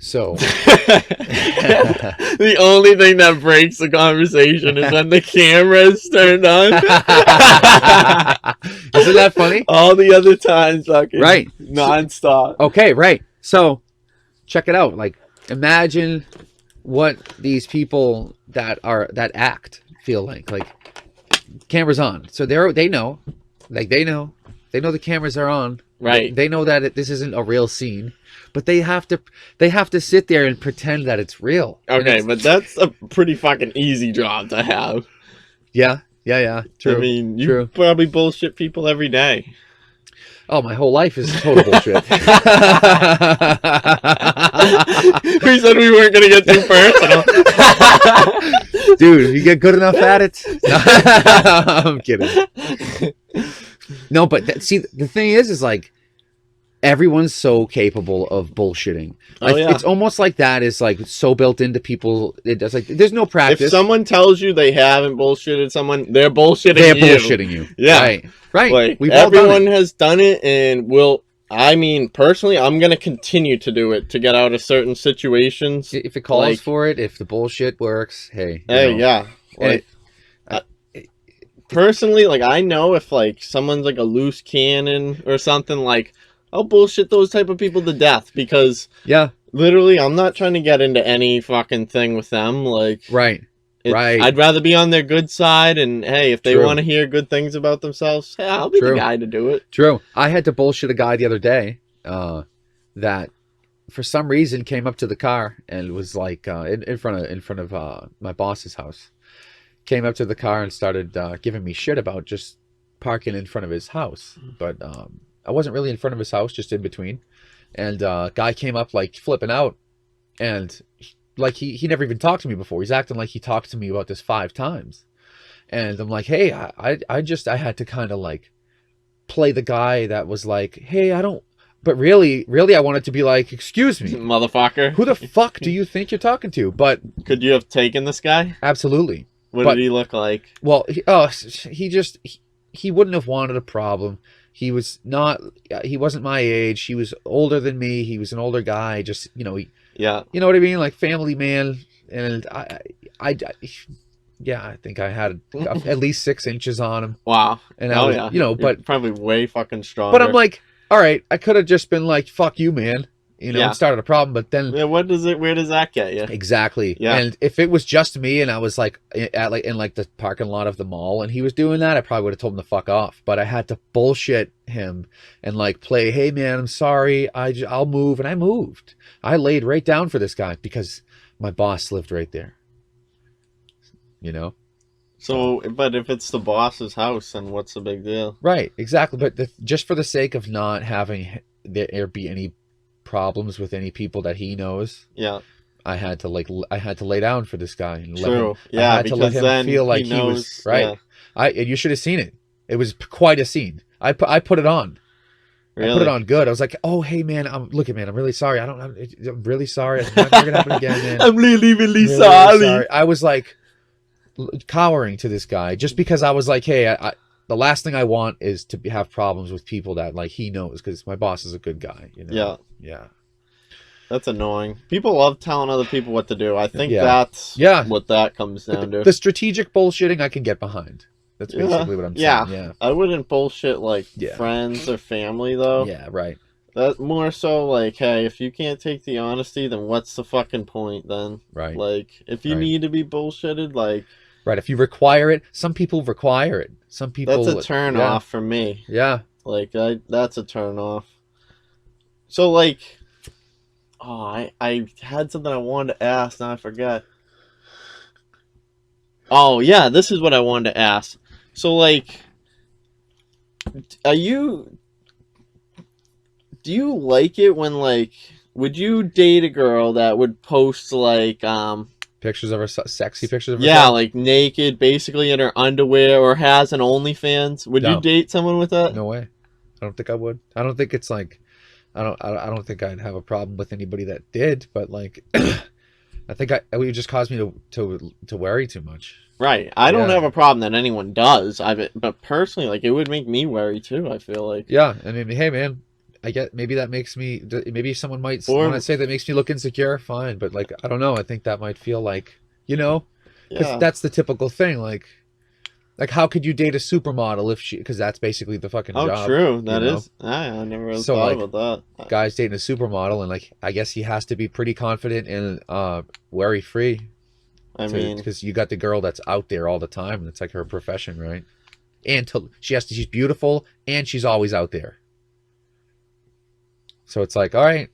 So The only thing that breaks the conversation is when the camera is turned on. isn't that funny? All the other times, fucking Right. nonstop. Okay, right. So check it out. Like, imagine what these people that act feel like. Like, cameras on, so they know, like they know the cameras are on. Right. They know that this isn't a real scene, but they have to sit there and pretend that it's real. Okay, but that's a pretty fucking easy job to have. Yeah. True. I mean, you True. probably bullshit people every day. Oh, my whole life is total bullshit. We said we weren't gonna get too personal. Dude, you get good enough at it. No, I'm kidding. No, but see, the thing is like, everyone's so capable of bullshitting. Oh, yeah. It's almost like that is like so built into people. It's like there's no practice. If someone tells you they haven't bullshitted someone, they're bullshitting They're you. bullshitting you. Yeah. Right. Like, We've all done everyone it. has done it and will. I mean, personally, I'm gonna continue to do it to get out of certain situations. If it calls like, for it, if the bullshit works, hey. Hey, yeah. Like, personally, like, I know if like someone's like a loose cannon or something, like, I'll bullshit those type of people to death because yeah, literally, I'm not trying to get into any fucking thing with them. Like, right. I'd rather be on their good side, and hey, if they True. want to hear good things about themselves, hey, I'll be the guy to do it. True. I had to bullshit a guy the other day that for some reason came up to the car and was like in front of my boss's house. Came up to the car and started giving me shit about just parking in front of his house. But I wasn't really in front of his house, just in between. And guy came up like flipping out, and like he never even talked to me before. He's acting like he talked to me about this 5 times. And I'm like, hey, I had to kind of like play the guy that was like, hey, I don't, but really I wanted to be like, excuse me, motherfucker. Who the fuck do you think you're talking to? But could you have taken this guy? Absolutely. What did he look like? Well, he wouldn't have wanted a problem. He wasn't my age. He was older than me. He was an older guy. Just, you know what I mean? Like, family man. And I think I had at least 6 inches on him. Wow. And I was, You're but probably way fucking stronger. But I'm like, all right, I could have just been like, fuck you, man. And started a problem, but then where does that get you? Exactly. Yeah. And if it was just me and I was like in the parking lot of the mall and he was doing that, I probably would have told him to fuck off. But I had to bullshit him and like play, hey man, I'm sorry, I'll move, and I moved. I laid right down for this guy because my boss lived right there. So, but if it's the boss's house, then what's the big deal? Right, exactly. But just for the sake of not having there be any problems with any people that he knows, I had to lay down for this guy and True. I had to let him feel like he was right. And you should have seen it. It was quite a scene. I put it on. Really? I put it on good. I was like, "Oh, hey man, I'm really sorry. I'm really sorry. It's not gonna happen again, man. I'm really sorry." I was like cowering to this guy just because I was like, "Hey, the last thing I want is to have problems with people that like he knows, because my boss is a good guy." Yeah. Yeah. That's annoying. People love telling other people what to do. I think that's what that comes down to. The strategic bullshitting I can get behind. That's basically what I'm saying. Yeah. I wouldn't bullshit like friends or family though. Yeah, right. That's more so like, hey, if you can't take the honesty, then what's the fucking point then? Right. Like, if you need to be bullshitted, like... Right, if you require it, some people require it. Some people... That's a turn off for me. Yeah. Like, that's a turn off. So, like... Oh, I had something I wanted to ask, now I forgot. Oh, yeah, this is what I wanted to ask. So, like... Do you like it when, like... Would you date a girl that would post, like, pictures of her, sexy pictures of her? Yeah, like naked, basically in her underwear, or has an OnlyFans? Would you date someone with that? No way. I don't think I would. I don't think it's like... I don't think I'd have a problem with anybody that did, but like... I think it would just cause me to worry too much. Right. I don't have a problem that anyone does. But personally, like, it would make me worry too, I feel like. Yeah. I mean, hey, man, I get maybe that makes me, maybe someone might Or- want to say that makes me look insecure. Fine, but like I don't know. I think that might feel like, because Yeah. that's the typical thing. Like how could you date a supermodel if she? Because that's basically the fucking Oh, job. true. That know? is. I never really So, thought like, about that. Guy's dating a supermodel, and like I guess he has to be pretty confident and worry free. I mean, Because you got the girl that's out there all the time, and it's like her profession, right? And she's beautiful, and she's always out there. So it's like, all right,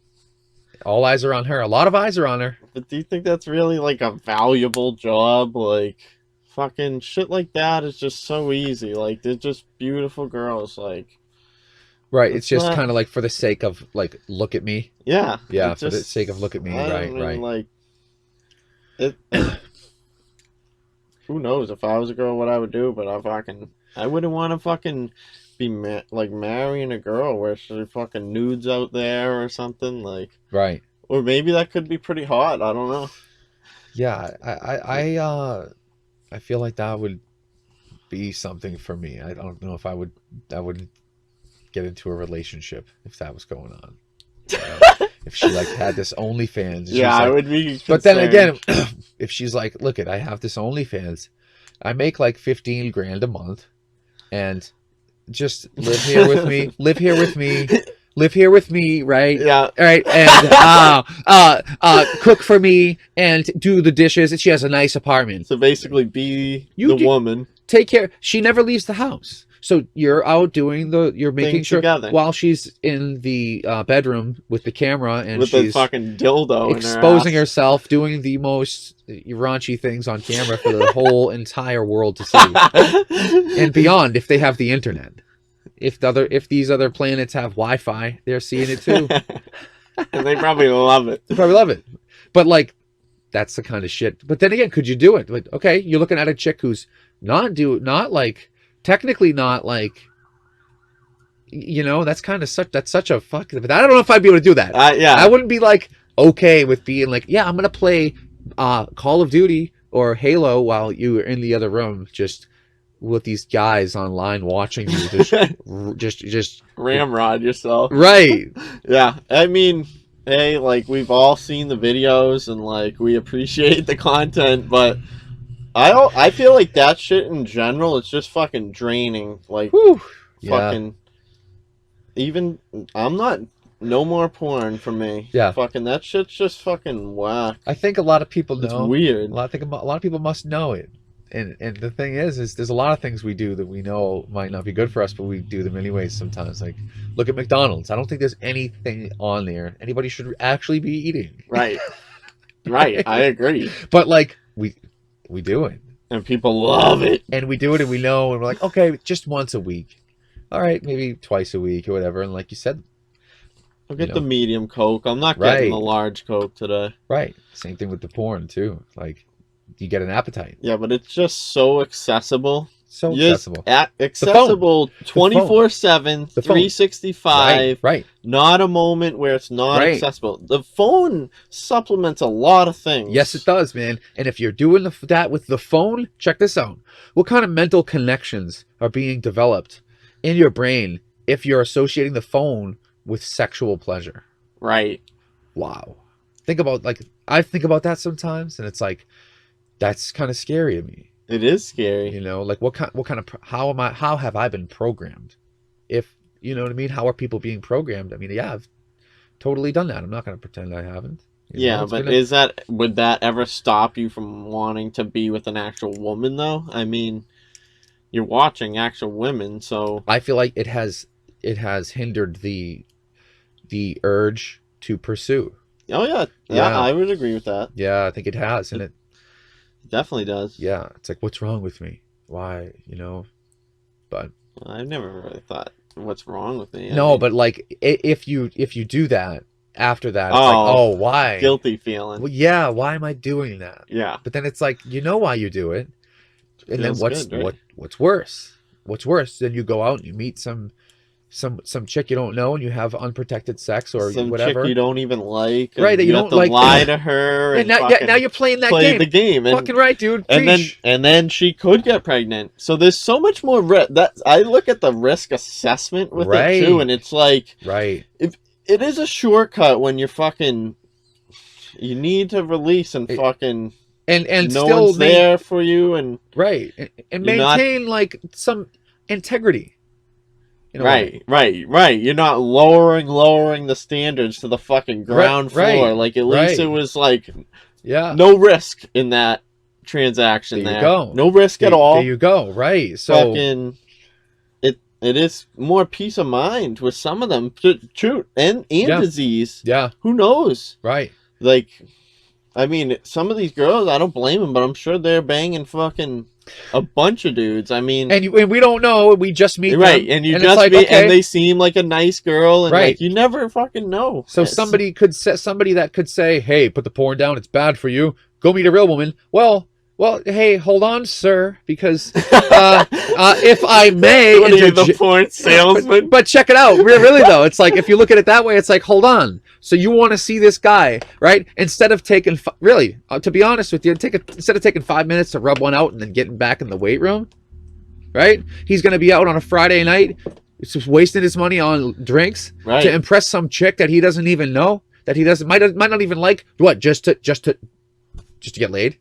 all eyes are on her. A lot of eyes are on her. but do you think that's really like a valuable job? Like, fucking shit like that is just so easy. Like, they're just beautiful girls. Like, Right. It's just not- kind of like for the sake of like, look at me. yeah. Yeah, it for the just- sake of look at me. I Right, don't mean, right. Like, it. Who knows? If I was a girl, what I would do? But I wouldn't want to fucking be like marrying a girl where she fucking nudes out there or something. Like, Right. or maybe that could be pretty hot. I don't know. Yeah, I feel like that would be something for me. I don't know if I would get into a relationship if that was going on. If she like had this OnlyFans, and she's Yeah, I like, would be. but then concerned. again, if she's like, look it, I have this OnlyFans, I make like 15 grand a month, and just live here with me, live here with me, right? Yeah. All right, and cook for me and do the dishes. And she has a nice apartment. So basically, be You the do- woman. Take care. She never leaves the house, so you're out doing you're making Thing sure together. while she's in the bedroom with the camera and With the she's fucking dildo exposing in her herself, doing the most raunchy things on camera for the whole entire world to see ass. and beyond. If they have the internet, if these other planets have Wi-Fi, they're seeing it too. And they probably love it. They probably love it. But like, that's the kind of shit. But then again, could you do it? Like, okay, you're looking at a chick who's technically not like, that's kind of such a fuck. But I don't know if I'd be able to do that. Yeah. I wouldn't be like okay with being like, yeah, I'm gonna play Call of Duty or Halo while you are in the other room, just with these guys online watching you, just Ramrod yourself. right. Yeah. I mean, hey, like, we've all seen the videos and, like, we appreciate the content, but I feel like that shit in general, it's just fucking draining. Like, Whew. Yeah. fucking, even, no more porn for me. Yeah. Fucking, that shit's just fucking whack. I think a lot of people It's know. weird. A lot of people must know it. And the thing is there's a lot of things we do that we know might not be good for us, but we do them anyways sometimes. Like, look at McDonald's. I don't think there's anything on there anybody should actually be eating. Right. Right. I agree. But like, we do it. And people love it. And we do it and we know, and we're like, okay, just once a week. All right, maybe twice a week or whatever. And like you said, I'll get You the know. medium Coke. I'm not Right. getting the large Coke today. right. Same thing with the porn too. Like, you get an appetite. Yeah, but it's just so accessible. So Just accessible. accessible 24/7, The phone. 365. Right. Not a moment where it's not Right. accessible. The phone supplements a lot of things. Yes, it does, man. And if you're doing that with the phone, check this out. What kind of mental connections are being developed in your brain if you're associating the phone with sexual pleasure? Right. Wow. I think about that sometimes, and it's like, that's kind of scary to me. It is scary. Like what kind of, how have I been programmed? If, you know what I mean? How are people being programmed? I mean, yeah, I've totally done that. I'm not going to pretend I haven't. Yeah, but would that ever stop you from wanting to be with an actual woman, though? I mean, you're watching actual women, so I feel like it has hindered the urge to pursue. oh yeah, Yeah. I would agree with that. Yeah, I think it has, and it Definitely does. yeah, it's like, what's wrong with me? Why, But I've never really thought what's wrong with me. I no, mean, but like if you do that after that, it's Oh, like, oh, why? guilty feeling. Well, yeah, why am I doing that? Yeah. But then it's like, why you do it, and then Feels good, right? what's worse? What's worse? Then you go out and you meet some some chick you don't know and you have unprotected sex or Some whatever. chick you don't even like, and Right, that you have don't to like. lie to her, And and now, fucking now you're playing that play game. the game, and Fucking right, dude. and Preach. then she could get pregnant. So there's so much more risk. That I look at the risk assessment with it too, Right. and it's like Right. it is a shortcut when you're fucking. You need to release and It- fucking And no still one's there for you, and right. And You're not- maintain like some integrity. In a way. right. You're not lowering the standards to the fucking ground Right, floor. Like at least right. it was like Yeah. no risk in that transaction. There you There, go. no risk at all. There you go. Right. So Fucking, it is more peace of mind with some of them. True, and Yeah. disease. yeah. Who knows? Right. Like, I mean, some of these girls, I don't blame them, but I'm sure they're banging fucking a bunch of dudes. I mean, And we don't know. We just meet right, them, and you it's just like, meet, okay. and they seem like a nice girl, and Right. like you never fucking know. So It's- somebody that could say, "Hey, put the porn down. It's bad for you. Go meet a real woman." Well, hey, hold on, sir, because if I may, What are you, the interje- porn salesman? but check it out. Really though, it's like if you look at it that way, it's like, hold on. So you want to see this guy, right? Instead of taking really, to be honest with you, instead of taking 5 minutes to rub one out and then getting back in the weight room, right? He's gonna be out on a Friday night, just wasting his money on drinks Right. to impress some chick that he doesn't even know, that he doesn't might not even like. What? Just to get laid?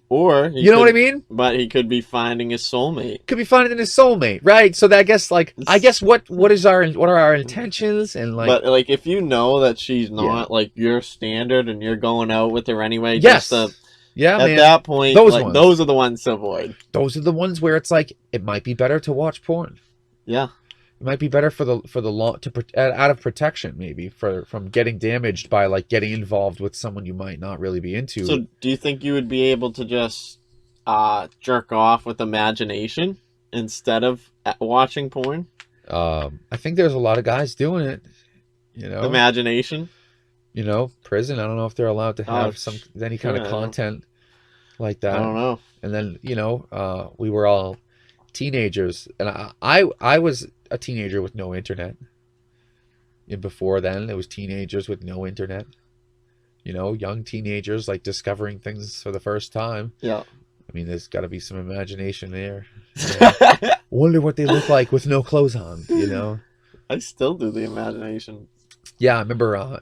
Or You know what I mean? But he could be finding his soulmate. Could be finding his soulmate, right? So that I guess what are our intentions and like. But like, if you know that she's not like your standard, and you're going out with her anyway, Yes. just Yeah, at man. that point, Those like, ones. those are the ones to avoid. Those are the ones where it's like it might be better to watch porn. Yeah. It might be better for the law out of protection, maybe from getting damaged by like getting involved with someone you might not really be into. So, do you think you would be able to just jerk off with imagination instead of watching porn? I think there's a lot of guys doing it. You know, Imagination. Prison. I don't know if they're allowed to have any kind yeah, of content like that. I don't know. And then we were all teenagers, and I was a teenager with no internet. And before then, it was teenagers with no internet. Young teenagers like discovering things for the first time. Yeah. I mean, there's got to be some imagination there. Wonder what they look like with no clothes on. I still do the imagination. Yeah, I remember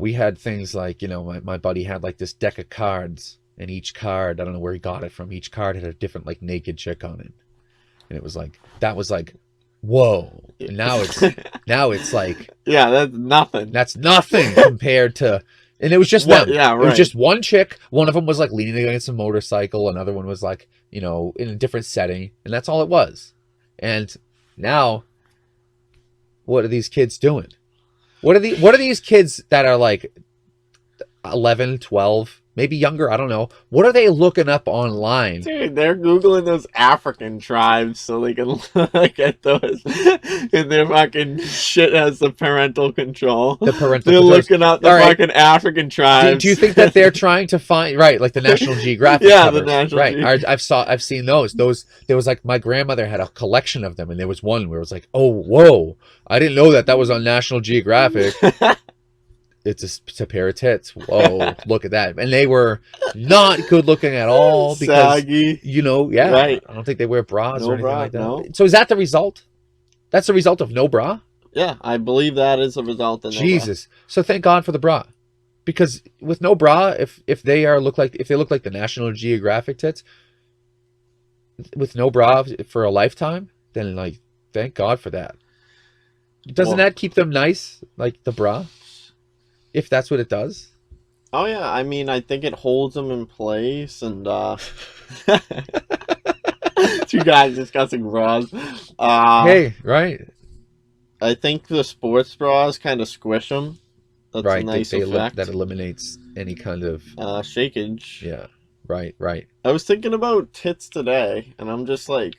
we had things like, my buddy had like this deck of cards, and each card, I don't know where he got it from, each card had a different like naked chick on it. And it was like, that was like, whoa. And now it's like, Yeah, that's nothing. that's nothing compared to, and it was just them. Yeah, It was right. just one chick. One of them was like leaning against a motorcycle. Another one was like, in a different setting. And that's all it was. And now, what are these kids doing? What are these kids that are like 11, 12, maybe younger? I don't know. What are they looking up online? Dude, they're Googling those African tribes so they can look at those. And their fucking shit has the parental control. The parental They're controls. looking up the All right. fucking African Do, tribes. do you think that they're trying to find like the National Geographic Yeah, the covers? National right? Ge- I've seen those. There was like my grandmother had a collection of them, and there was one where it was like, oh, whoa, I didn't know that was on National Geographic. It's a pair of tits. Whoa, look at that. And they were not good looking at all because Saggy. yeah, Right. I don't think they wear bras No or anything bra, like that. no. So is that the result? That's the result of no bra? Yeah, I believe that is a result of no bra. Jesus. So thank God for the bra. Because with no bra, if they look like the National Geographic tits, with no bra for a lifetime, then like thank God for that. Doesn't Well- that keep them nice, like the bra? If that's what it does? Oh yeah, I mean, I think it holds them in place, and two guys discussing bras. Hey, right. I think the sports bras kind of squish them. That's Right. a nice They effect. that eliminates any kind of Shakage. yeah. Right. I was thinking about tits today, and I'm just like,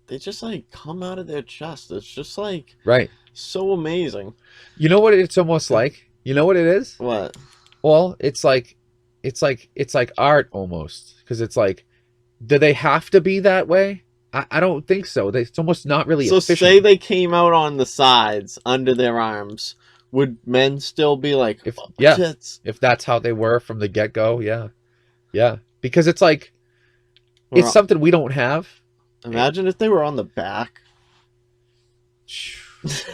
they just like come out of their chest. It's just like Right. so amazing. You know what it's almost like? You know what it is? What? Well, it's like art almost, because it's like, do they have to be that way? I don't think so. It's almost not really So efficient. say they came out on the sides under their arms, would men still be like, If oh, yeah, tits? if that's how they were from the get go, yeah, yeah. Because it's like Or- it's something we don't have. Imagine if they were on the back. This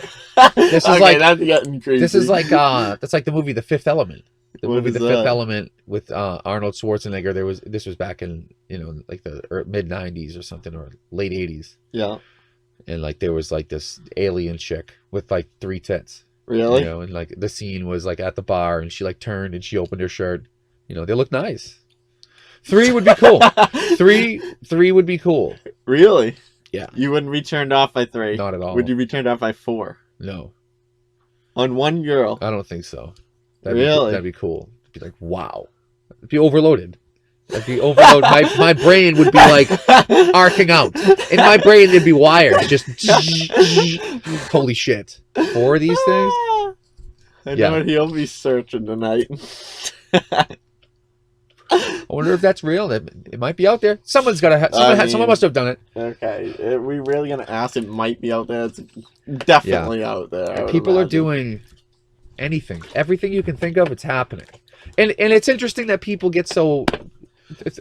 is Okay, like- that's getting crazy. This is like that's like the movie The Fifth Element. The What movie is The that? Fifth Element with Arnold Schwarzenegger. This was back in like the mid '90s or something, or late '80s, Yeah. and like there was like this alien chick with like 3 tits. Really? You know, and like the scene was like at the bar, and she like turned and she opened her shirt. You know, they look nice. 3 would be cool. Three would be cool. Really? Yeah. You wouldn't be turned off by 3. Not at all. Would you be turned off by 4? No, On one girl. I don't think so. Really? That'd be cool. It'd be like, wow. It'd be overloaded. It'd be overloaded. My brain would be like arcing out. In my brain, it'd be wires. Just holy shit. 4 of these things? I Yeah. know what he'll be searching tonight. I wonder if that's real. It might be out there. Someone's got to. Someone must have done it. Okay, are we really gonna ask? It might be out there. It's definitely out there. I would People are imagine. doing anything, everything you can think of. It's happening, and it's interesting that people get so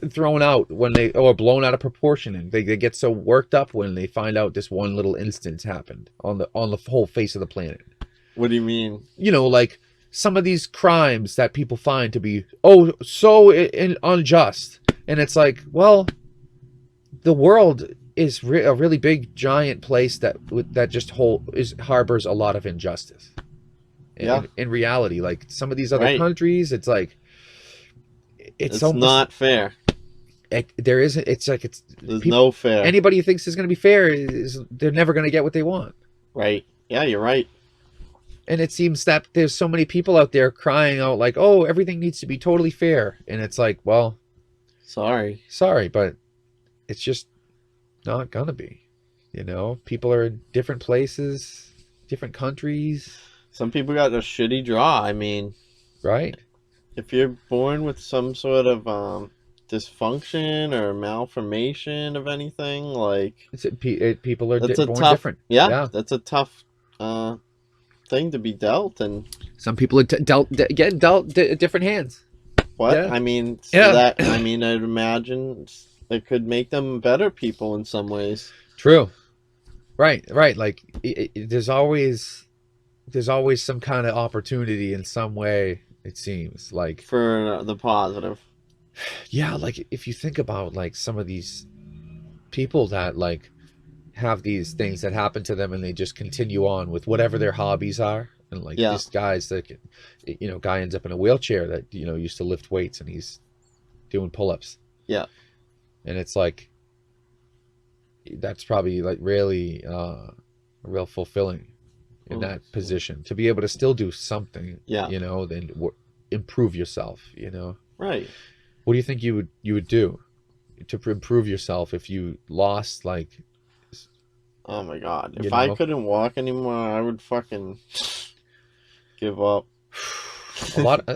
thrown out when they or blown out of proportion, and they get so worked up when they find out this one little instance happened on the whole face of the planet. What do you mean? You know, like some of these crimes that people find to be so unjust, and it's like, well, the world is a really big giant place that just harbors a lot of injustice. Yeah. In reality, like some of these other Right. countries, it's like It's almost, not fair. there isn't. It's like There's people- no fair. anybody who thinks is going to be fair is they're never going to get what they want. Right? Yeah, you're right. And it seems that there's so many people out there crying out like, oh, everything needs to be totally fair. And it's like, well, Sorry. sorry, but it's just not going to be. You know, people are in different places, different countries, Some people got a shitty draw. I mean, right? if you're born with some sort of dysfunction or malformation of anything, like People are that's a born tough. different. Yeah, that's a tough thing to be dealt. And Some people are getting dealt different hands. what Yeah. I mean, so Yeah. that I mean, I'd imagine it could make them better people in some ways. True. Right. Like there's always some kind of opportunity in some way. It seems like, For the positive. yeah, like if you think about like some of these people that like have these things that happen to them and they just continue on with whatever their hobbies are, and like Yeah. these guys that guy ends up in a wheelchair that used to lift weights and he's doing pull-ups. Yeah. And it's like that's probably like really real fulfilling in that position to be able to still do something. Yeah. Then improve yourself. Right. What do you think you would do to improve yourself if you lost like Oh my god. You If I know? couldn't walk anymore, I would fucking give up. a lot?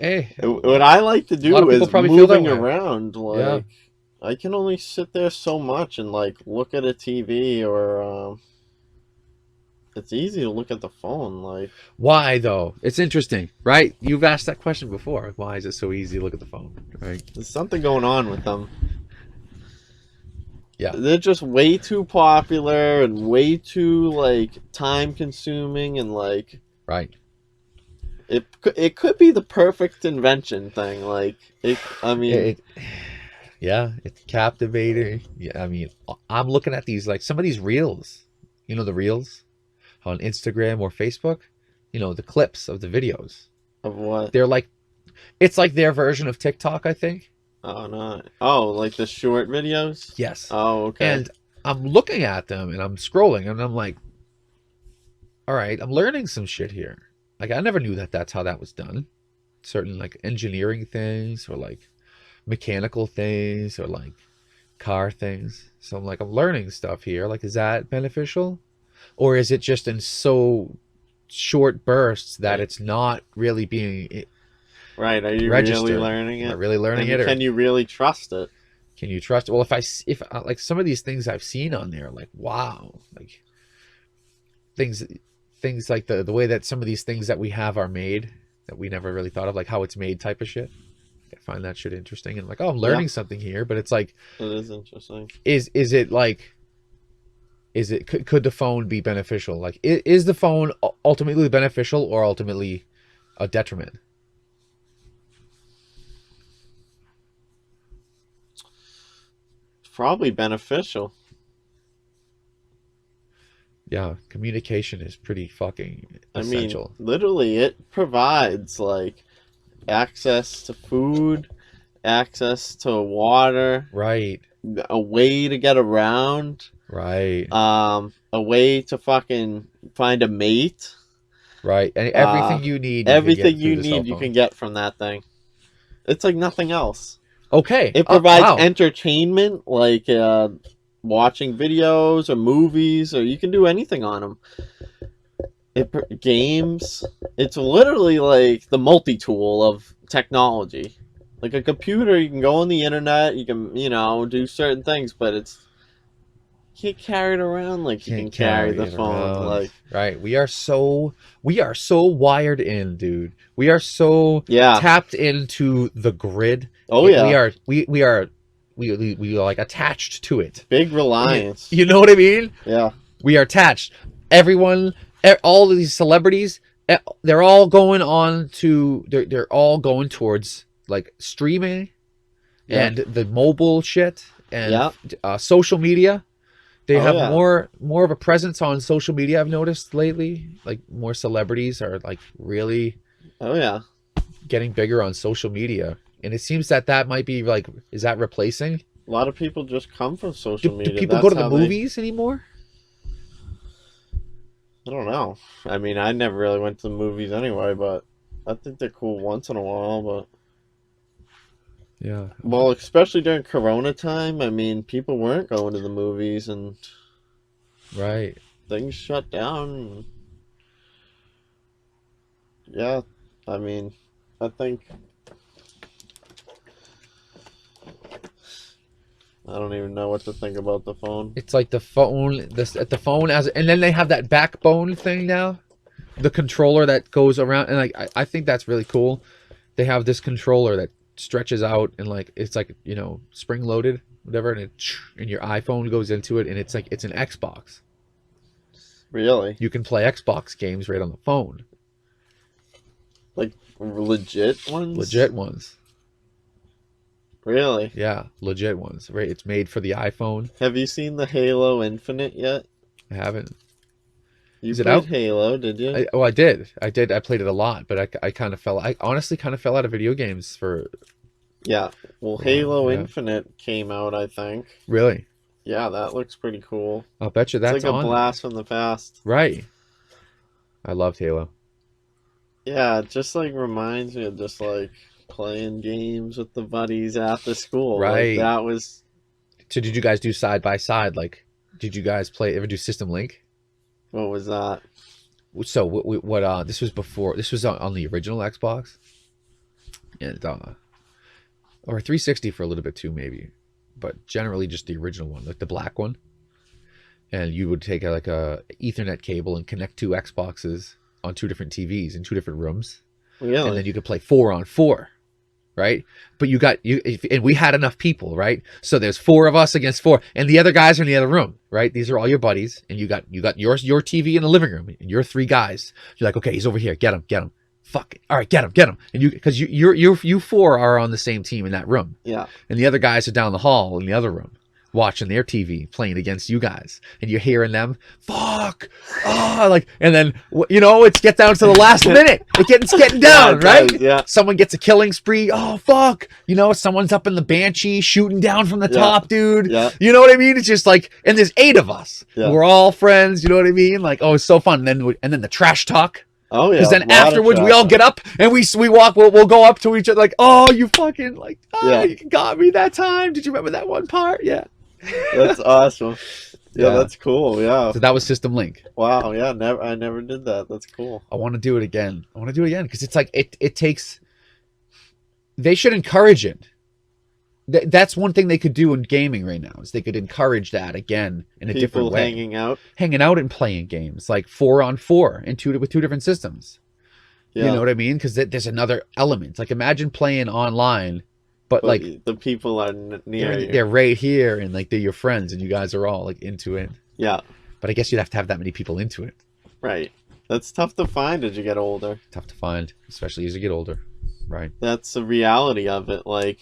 Hey, What I like to lot do of people is probably feel that moving way. around. Like, I can only sit there so much and like look at a TV or it's easy to look at the phone. Like, why though? It's interesting, right? You've asked that question before. Why is it so easy to look at the phone, right? there's something going on with them. Yeah. They're just way too popular and way too like time consuming and like Right. it could be the perfect invention thing. Like I mean, Yeah, it's captivating. Yeah, I mean, I'm looking at these like some of these reels. The reels on Instagram or Facebook. The clips of the videos. of what? They're like, it's like their version of TikTok, I think. Oh no! Oh, like the short videos. Yes. Oh, okay. And I'm looking at them and I'm scrolling and I'm like, all right, I'm learning some shit here. Like I never knew that that's how that was done. Certain like engineering things or like mechanical things or like car things. So I'm like, I'm learning stuff here. Like, is that beneficial? Or is it just in so short bursts that it's not really being Right? Are you registered. really learning Am I it? really learning And it? Or can you really trust it? Can you trust? Well, if like some of these things I've seen on there, like wow, like things like the way that some of these things that we have are made that we never really thought of, like how it's made type of shit. I find that shit interesting and like, oh, I'm learning something here. But it's like, It is interesting. Is it like, could the phone be beneficial? Like, is the phone ultimately beneficial or ultimately a detriment? Probably beneficial. Yeah, communication is pretty fucking essential. I mean, literally, it provides like access to food, access to water, Right. a way to get around, Right. a way to fucking find a mate. Right. And everything you need, Everything you you can get through the cell need, you phone. can get from that thing. It's like nothing else. Okay. It provides wow. entertainment, like watching videos or movies, or you can do anything on them. Games. It's literally like the multi-tool of technology. Like a computer, you can go on the internet, you can, do certain things, but you can't carry it around like you can carry the it phone. around. Like, right. We are so wired in, dude. We are so yeah. tapped into the grid. Oh yeah. We are like attached to it. Big reliance. You know what I mean? Yeah. We are attached. Everyone, all of these celebrities, they're all going on to they're all going towards like streaming and the mobile shit and social media. They have more of a presence on social media, I've noticed lately. Like more celebrities are like really getting bigger on social media. And it seems that might be like, is that replacing? A lot of people just come from social media. Do people go to the movies anymore? I don't know. I mean, I never really went to the movies anyway, but I think they're cool once in a while, but yeah. Well, especially during Corona time, I mean, people weren't going to the movies and right. Things shut down. Yeah, I mean, I think I don't even know what to think about the phone. It's like the phone, the phone and then they have that backbone thing now, the controller that goes around, and like I think that's really cool. They have this controller that stretches out and like it's like spring loaded, whatever, and your iPhone goes into it, and it's like it's an Xbox. Really? You can play Xbox games right on the phone. Like legit ones? Legit ones. Really? Yeah, legit ones. Right, it's made for the iPhone. Have you seen the Halo Infinite yet? I haven't. Is it out? Halo, did you? I did. I played it a lot, but I honestly kind of fell out of video games for. Yeah. Well, Halo Infinite came out, I think. Really? Yeah, that looks pretty cool. I'll bet you that's it's like a blast from the past. Right. I loved Halo. Yeah, it just like reminds me of just like playing games with the buddies after school. Right. Like, that was. So did you guys do side by side? Like, did you guys ever do System Link? What was that? So what this was before. This was on the original Xbox, and or 360 for a little bit too, maybe, but generally just the original one, like the black one. And you would take like a Ethernet cable and connect two Xboxes on two different TVs in two different rooms. Really? And then you could play 4-on-4, right? But and we had enough people, right? So there's 4 of us against 4, and the other guys are in the other room, right? These are all your buddies, and you got your TV in the living room, and you're 3 guys. You're like, okay, he's over here, get him. Fuck it. All right, get him. And because you 4 are on the same team in that room. Yeah. And the other guys are down the hall in the other room, watching their TV, playing against you guys, and you're hearing them, fuck, and then it gets down to the last minute. It's getting down, right? Yeah. Someone gets a killing spree. Oh fuck, someone's up in the Banshee shooting down from the top, dude. Yeah. You know what I mean? It's just like, and there's 8 of us. Yeah. We're all friends. You know what I mean? Like, oh, it's so fun. And then the trash talk. Oh yeah. Because then afterwards we all get up and we walk. We'll go up to each other like, oh, you fucking you got me that time. Did you remember that one part? Yeah. That's awesome. Yeah, that's cool. Yeah. So that was System Link. Wow. Yeah. I never did that. That's cool. I want to do it again. because it's like it takes. They should encourage it. That's one thing they could do in gaming right now, is they could encourage that again in a different People way. hanging Hanging out and playing games like 4-on-4 with two different systems. Yeah. You know what I mean? Because there's another element. Like, imagine playing online, but like the people are near you. they're right here, and like they're your friends, and you guys are all like into it. Yeah. But I guess you'd have to have that many people into it. Right. That's tough to find as you get older. Tough to find, especially as you get older. Right. That's the reality of it. Like,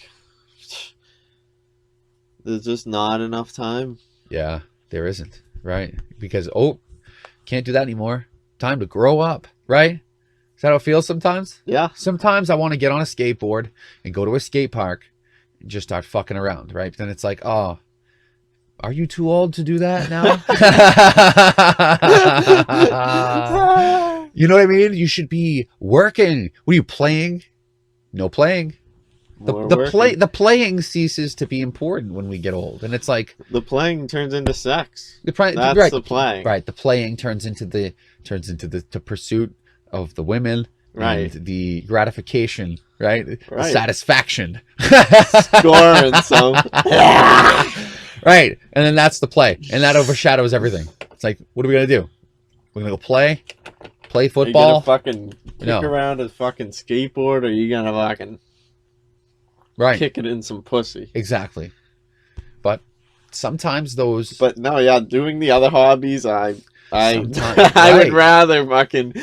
there's just not enough time. Yeah, there isn't. Right. Because, can't do that anymore. Time to grow up. Right. Is that how it feels sometimes? Yeah. Sometimes I want to get on a skateboard and go to a skate park and just start fucking around. Right. But then it's like, oh, are you too old to do that now? You know what I mean? You should be working. What are you playing? No playing. The playing ceases to be important when we get old, and it's like the playing turns into sex. That's right. The playing. Right. The playing turns into the pursuit of the women. Right. And the gratification. Right. The satisfaction. Scoring some. Right. And then that's the play, and that overshadows everything. It's like, what are we gonna do? We're gonna go play football. Are you gonna fucking kick around a fucking skateboard, or are you gonna fucking kick it in some pussy? Exactly. But sometimes those. But no, yeah, doing the other hobbies, I I would rather fucking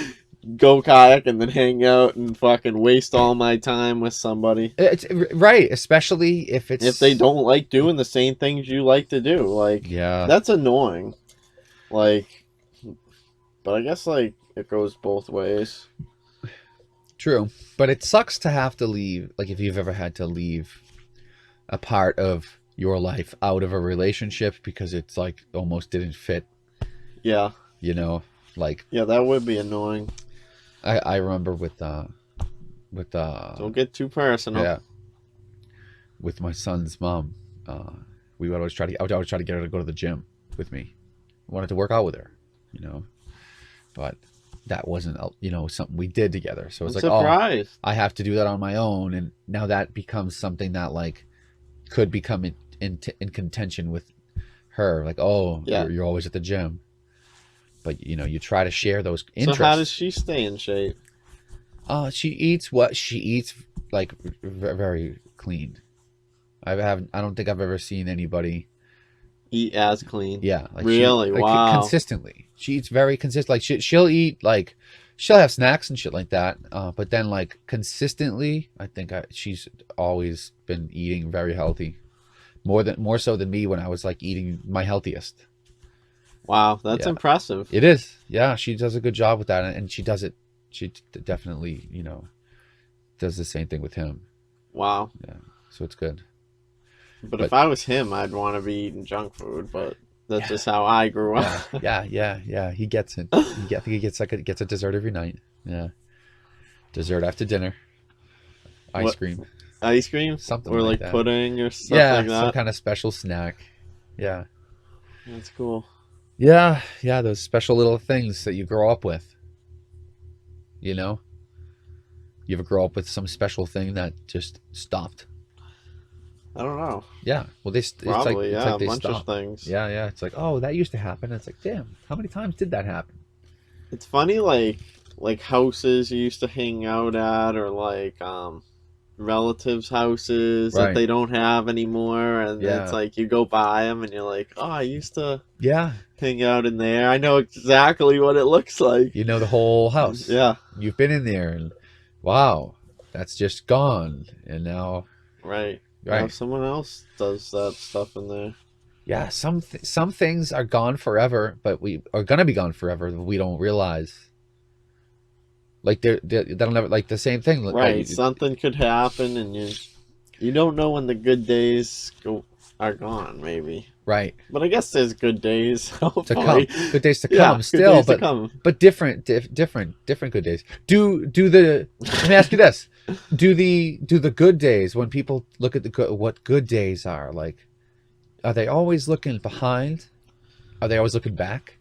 go kayak and then hang out and fucking waste all my time with somebody. It's right, especially if they don't like doing the same things you like to do. Like, yeah, that's annoying. Like, but I guess like it goes both ways. True, but it sucks to have to leave. Like, if you've ever had to leave a part of your life out of a relationship because it's like almost didn't fit. Yeah. You know, like. Yeah, that would be annoying. I remember with don't get too personal. Yeah. With my son's mom, we would always try to. I would always try to get her to go to the gym with me. I wanted to work out with her, you know, but that wasn't, you know, something we did together. So it's like, surprised. I have to do that on my own, and now that becomes something that like could become in contention with her. Like, you're always at the gym. But, you know, you try to share those interests. So how does she stay in shape? She eats what she eats, like, very clean. I don't think I've ever seen anybody eat as clean. Yeah, like really, wow. Consistently, she eats very consistent. Like she'll eat, like, she'll have snacks and shit like that. But then like consistently, I think she's always been eating very healthy, more so than me when I was like eating my healthiest. Wow, that's impressive. It is. Yeah, she does a good job with that, and she does it. She definitely, you know, does the same thing with him. Wow. Yeah, so it's good. But if I was him, I'd want to be eating junk food. But that's just how I grew up. Yeah. He gets it. He gets a dessert every night. Yeah, dessert after dinner. Ice cream. Ice cream, something or like that. Pudding or something like that. Some kind of special snack. Yeah, that's cool. Yeah, those special little things that you grow up with. You know, you ever grow up with some special thing that just stopped? I don't know. Yeah, well, probably it's like they a bunch stopped. of things. Yeah. It's like, oh, that used to happen. And it's like, damn, how many times did that happen? It's funny, like houses you used to hang out at, or like relatives' houses that they don't have anymore, and it's like you go by them and you're like, oh, I used to hang out in there. I know exactly what it looks like. You know the whole house. Yeah, you've been in there, and wow, that's just gone, and now right. Now someone else does that stuff in there. Yeah, some things are gone forever, but we are gonna be gone forever. But we don't realize. Like that'll never, like the same thing. Right, something could happen, and you don't know when the good days are gone. Maybe. Right. But I guess there's good days to come. Good days to come. Still, but different good days. Let me ask you this: do the good days, when people look at what good days are like, are they always looking behind? Are they always looking back?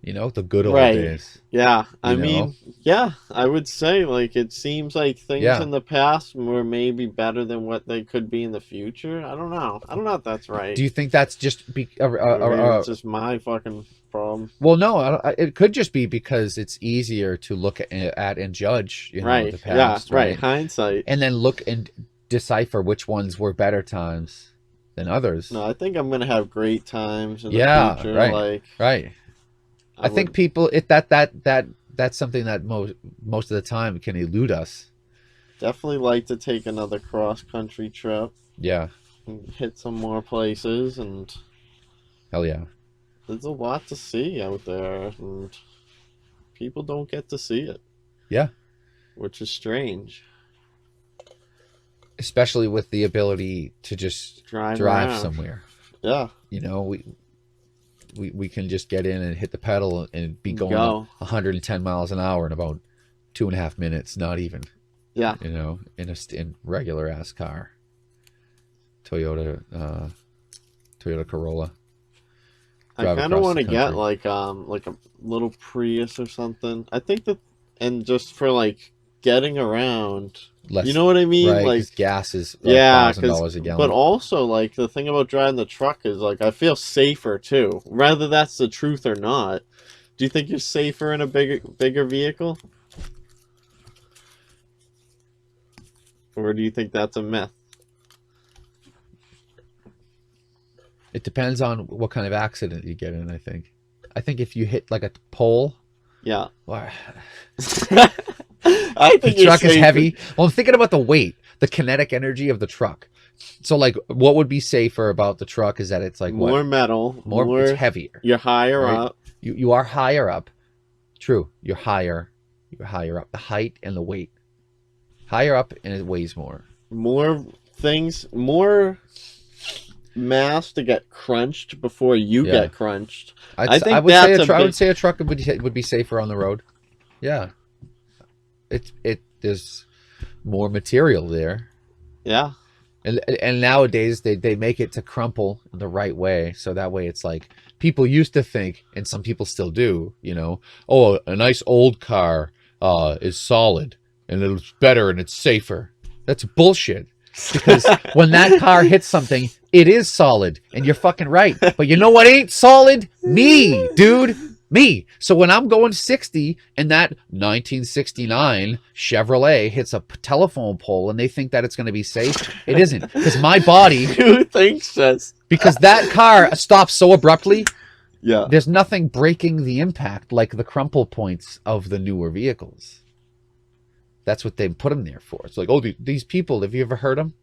You know, the good old Right. days. Yeah, I You know? mean, yeah, I would say like it seems like things Yeah. in the past were maybe better than what they could be in the future. I don't know. I don't know if that's right. Do you think that's just Or maybe it's just my fucking problem. well, no, it could just be because it's easier to look at and judge, you know, Right. the past, yeah. Right. right? Hindsight. And then look and decipher which ones were better times than others. No, I think I'm gonna have great times in Yeah, the future. right. Like Right. I think would people that's something that most of the time can elude us. definitely like to take another cross country trip Yeah. and hit some more places, and Hell yeah. there's a lot to see out there, and people don't get to see it. Yeah. Which is strange. Especially with the ability to just Drive around. somewhere. Yeah. You know, we can just get in and hit the pedal and be going Go. 110 miles an hour in about 2.5 minutes, not even. Yeah. You know, in regular ass car. Toyota Corolla. I Drive kind of across want the to get country. like a little Prius or something. I think that, and just for like getting around, Less, you know what I mean? right? 'Cause Like, gas is yeah, $1,000 a gallon. but also like the thing about driving the truck is like I feel safer too. Whether that's the truth or not, do you think you're safer in a bigger vehicle, or do you think that's a myth? It depends on what kind of accident you get in. I think if you hit like a pole, Yeah. well, I think the you're truck is safer. heavy. Well, I'm thinking about the weight, the kinetic energy of the truck. So, like, what would be safer about the truck is that it's like More what? metal, More, it's heavier. You're higher Right. up. You are higher up. True, you're higher. You're higher up. The height and the weight. Higher up and it weighs more. More things, more mass to get crunched before you Yeah. get crunched. I think I would that's say a I big- would say a truck would be safer on the road. Yeah. There's more material there. Yeah. And nowadays they make it to crumple the right way, so that way it's like people used to think, and some people still do, you know, oh, a nice old car is solid and it's better and it's safer. That's bullshit. Because when that car hits something, it is solid, and you're fucking right. But you know what ain't solid? Me, dude. Me. So when I'm going 60 and that 1969 Chevrolet hits a telephone pole and they think that it's going to be safe, it isn't. Because my body, Who thinks this? because that car stops so abruptly, Yeah. there's nothing breaking the impact like the crumple points of the newer vehicles. That's what they put them there for. It's like, oh, these people, have you ever heard them?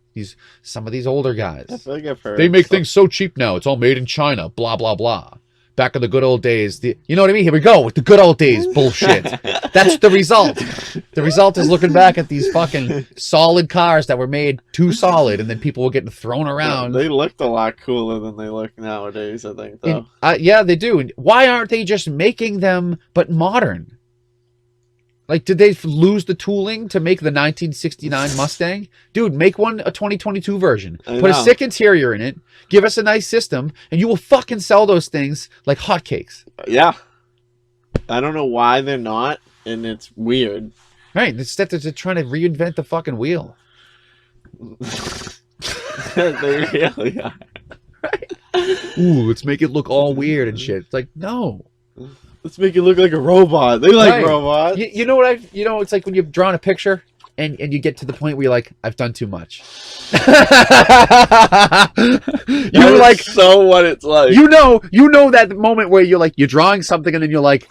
Some of these older I guys. feel like I've heard They make some- things so cheap now. It's all made in China. Blah, blah, blah. Back in the good old days. You know what I mean? Here we go with the good old days bullshit. That's the result. The result is looking back at these fucking solid cars that were made too solid, and then people were getting thrown around. They looked a lot cooler than they look nowadays, I think, though. Yeah, they do. And why aren't they just making them but modern? Like, did they lose the tooling to make the 1969 Mustang? Dude, make one a 2022 version. I Put a know. sick interior in it. Give us a nice system, and you will fucking sell those things like hotcakes. Yeah. I don't know why they're not, and it's weird. Right? Instead, they're trying to reinvent the fucking wheel. They really are. Ooh, let's make it look all weird and shit. It's like, no. Let's make it look like a robot. They like Right. robots. You know what it's like when you've drawn a picture and you get to the point where you're like, I've done too much. You're That is like, so what it's like. you know that moment where you're drawing something and then you're like,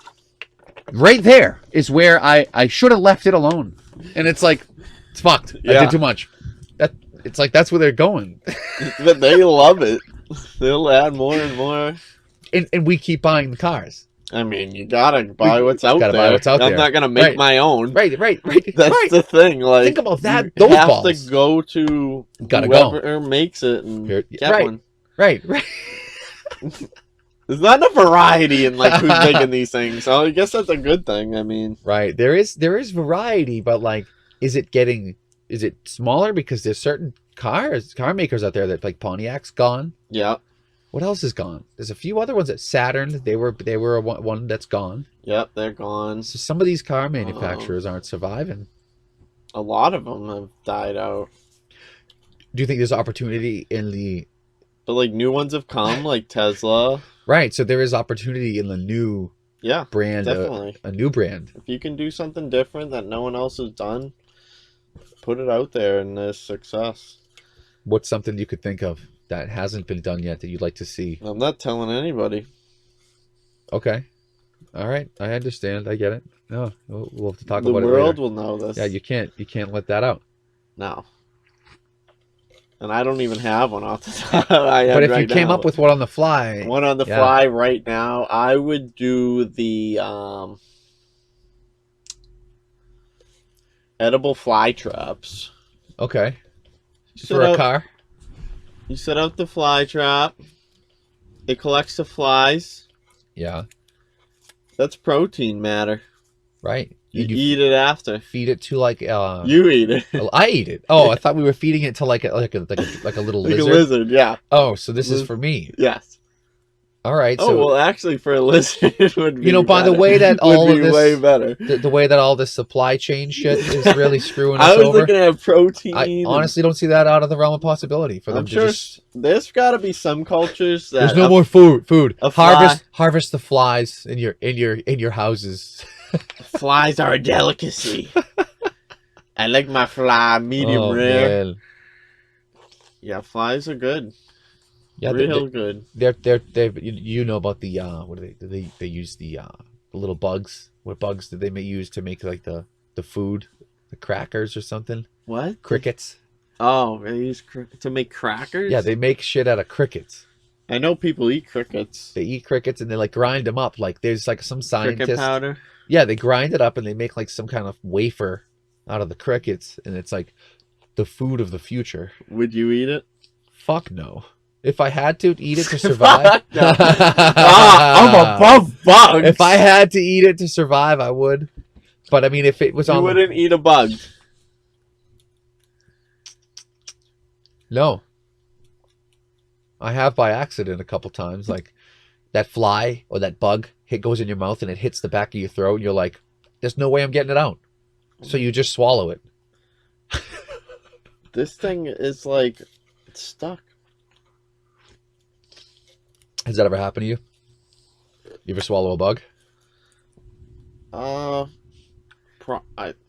right there is where I should have left it alone. And it's like, it's fucked. I Yeah. did too much. It's like, that's where they're going. But they love it. They'll add more and more. And we keep buying the cars. I mean, you gotta buy what's out gotta there. buy what's out I'm there. not gonna make Right. my own. Right. That's right. the thing. Like, Think about that. You Those have balls. to go to Gotta go. whoever makes it and Here- get right. one. Right. There's not enough variety in like who's making these things. So I guess that's a good thing. I mean, Right. There is variety, but like, is it smaller because there's certain car makers out there that like Pontiac's gone. yeah, What else is gone? There's a few other ones at Saturn. They were one that's gone. Yep, they're gone. So some of these car manufacturers aren't surviving. A lot of them have died out. Do you think there's opportunity in the But like new ones have come, like Tesla. right? So there is opportunity in the new Yeah, brand, definitely. a new brand. If you can do something different that no one else has done, put it out there and there's success. What's something you could think of that hasn't been done yet that you'd like to see? I'm not telling anybody. Okay, all right, I understand. I get it. No, we'll have to talk The about it world later. will know this. Yeah, you can't let that out. No. And I don't even have one off the top of my head But if right you came now. up with one on the fly, one on the yeah. fly right now, I would do the edible fly traps. okay, You for a car. You set out the fly trap. It collects the flies. Yeah, That's protein matter. right. You And eat it after. feed it to like You eat it. well, I eat it. Oh, I thought we were feeding it to like a little Like lizard. a lizard, yeah. Oh, so this is for me. Yes. All right. Oh, So well, actually, for a lizard, it would be You know, by the better. way that Would all be of this- way better. the way that all this supply chain shit is really screwing I us was over. looking at protein. I honestly don't see that out of the realm of possibility for them I'm to sure just. there's got to be some cultures that There's no more food. a fly- Harvest the flies in your houses. flies are a delicacy. I like my fly medium Oh, rare. man. Yeah, flies are good. Yeah, Real good. they you know about the what do they use the little bugs? What bugs did they use to make like the food, the crackers or something? What? Crickets. Oh, they use to make crackers? Yeah, they make shit out of crickets. I know people eat crickets. They eat crickets and they like grind them up. Like there's like some Cricket scientist. powder. Yeah, they grind it up and they make like some kind of wafer out of the crickets, and it's like the food of the future. Would you eat it? Fuck no. If I had to eat it to survive, No. I'm above bugs. if I had to eat it to survive, I would. But I mean, if it was you on, wouldn't eat a bug. no, I have by accident a couple times. Like that fly or that bug goes in your mouth and it hits the back of your throat, and you're like, "There's no way I'm getting it out." So you just swallow it. This thing is like it's stuck. Has that ever happened to you? You ever swallow a bug? I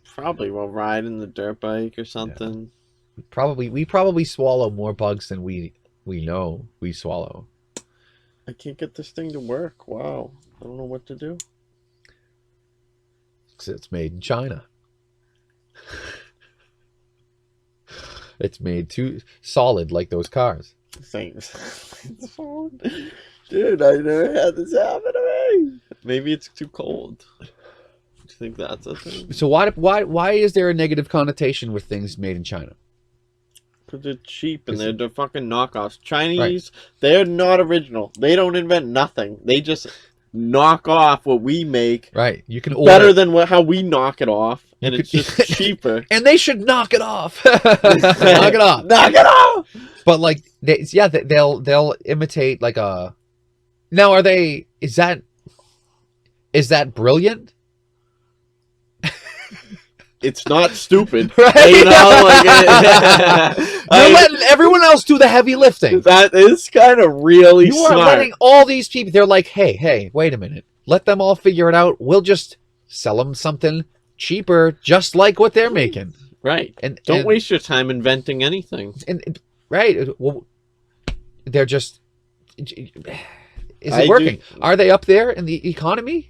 probably will ride in the dirt bike or something. We probably swallow more bugs than we know we swallow. I can't get this thing to work. Wow. I don't know what to do. 'Cause it's made in China. It's made too solid like those cars. Things. Dude, I never had this happen to me. Maybe it's too cold. Do you think that's a thing? So why is there a negative connotation with things made in China? Because they're cheap and Is they're fucking knockoffs. Chinese, they're not original. They don't invent nothing. They just knock off what we make Right. You can order, better than how we knock it off. And You it's could- just cheaper. and they should knock it off. Knock it off. Knock it off! But like they'll imitate like a. Now is that brilliant? It's not stupid. Right? You know, like, You're letting everyone else do the heavy lifting. that is kind of really You are smart. letting all these people. They're like, hey, wait a minute. Let them all figure it out. We'll just sell them something cheaper, just like what they're making. Right. And Don't waste your time inventing anything. Right. Well, they're just. Is I it working? do- Are they up there in the economy?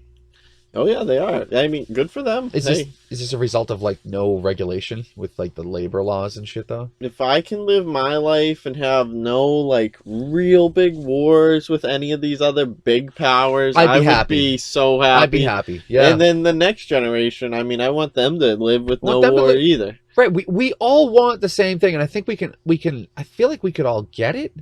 Oh yeah, they are. I mean, good for them. Is Hey, this a result of like no regulation with like the labor laws and shit though? if I can live my life and have no like real big wars with any of these other big powers, I'd be I would happy. be so happy. I'd be happy. Yeah. And then the next generation, I mean, I want them to live with no Want them to war live- either. Right. We all want the same thing, and I think we can. I feel like we could all get it,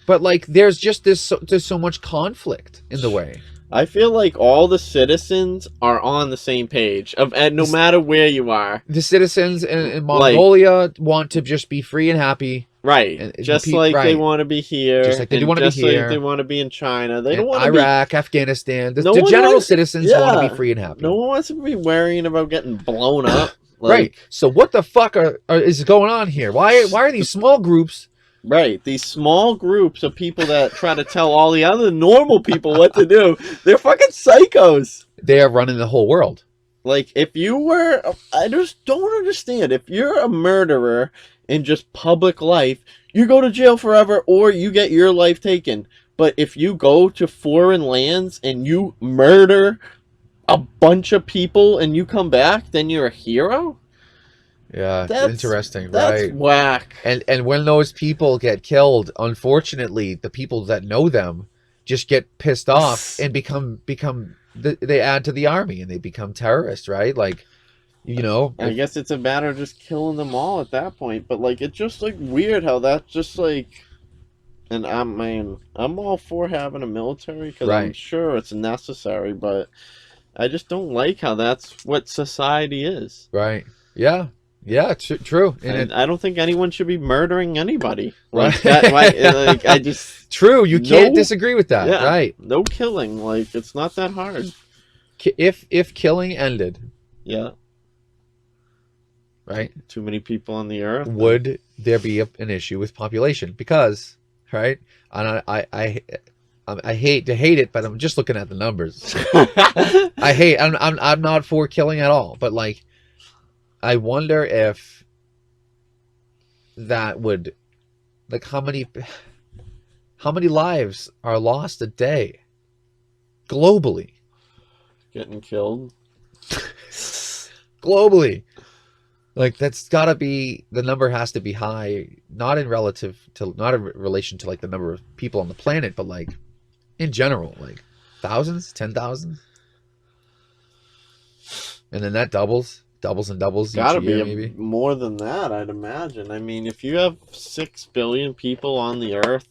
but like there's just there's so much conflict in the way. I feel like all the citizens are on the same page and no matter where you are. The citizens in Mongolia want to just be free and happy. Right. And Just people- like they right. want to be here. Just like they do and wanna be just like here. they want to be in China. They And don't want to be. Iraq, Afghanistan. The, No the one general wants- citizens want to yeah. be free and happy. No one wants to be worrying about getting blown up. Like, Right. So what the fuck is going on here? Why are these small groups? Right. These small groups of people that try to tell all the other normal people what to do, they're fucking psychos. They are running the whole world. Like, if you were, I just don't understand. If you're a murderer in just public life, you go to jail forever or you get your life taken. But if you go to foreign lands and you murder a bunch of people and you come back, then you're a hero? Yeah, That's- interesting, That's right? whack. And when those people get killed, unfortunately, the people that know them just get pissed off and become they add to the army and they become terrorists, right? Like, you know, I guess it's a matter of just killing them all at that point. But, like, it's just, like, weird how that's just, like... And I'm all for having a military because I'm Right. sure it's necessary, but I just don't like how that's what society is. right? Yeah, yeah, true. And I don't think anyone should be murdering anybody. Right. I just True, you can't No- disagree with that, Yeah. right? no killing. Like, it's not that hard. If killing ended, Yeah, right, too many people on the earth. would there be an issue with population? Because, right, and I hate to hate it, but I'm just looking at the numbers. I'm not for killing at all, but like, I wonder if that would, like, how many lives are lost a day globally? Getting killed. Globally, like, that's gotta be, the number has to be high, not in relation to like the number of people on the planet, but like in general, like thousands, 10,000, and then that doubles and doubles Gotta each year, be maybe. more than that, I'd imagine. I mean, if you have 6 billion people on the earth,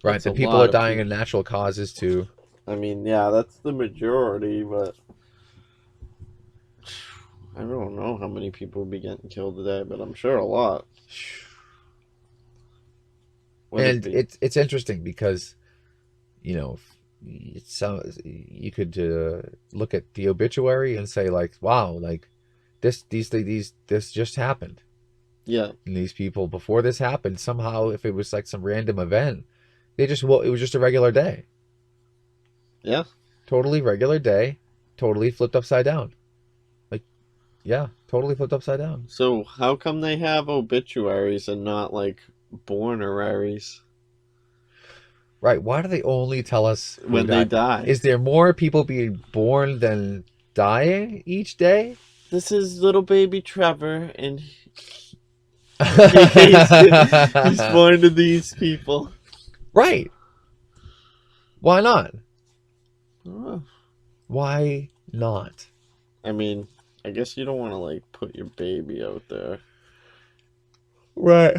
Right, that's and a people lot are of dying in natural causes too. I mean, yeah, that's the majority, but I don't know how many people will be getting killed today, but I'm sure a lot. Would And be? it's interesting because, you know, it's you could look at the obituary and say like, wow, like this just happened. Yeah, And these people, before this happened, somehow, if it was like some random event, it was just a regular day. yeah. Totally regular day, totally flipped upside down. Like, yeah, totally flipped upside down. So how come they have obituaries and not like borneraries Right? Why do they only tell us who when they died? die? Is there more people being born than dying each day? This is little baby Trevor, and he's born to these people. Right. Why not? Oh. Why not? I mean, I guess you don't want to like put your baby out there. Right.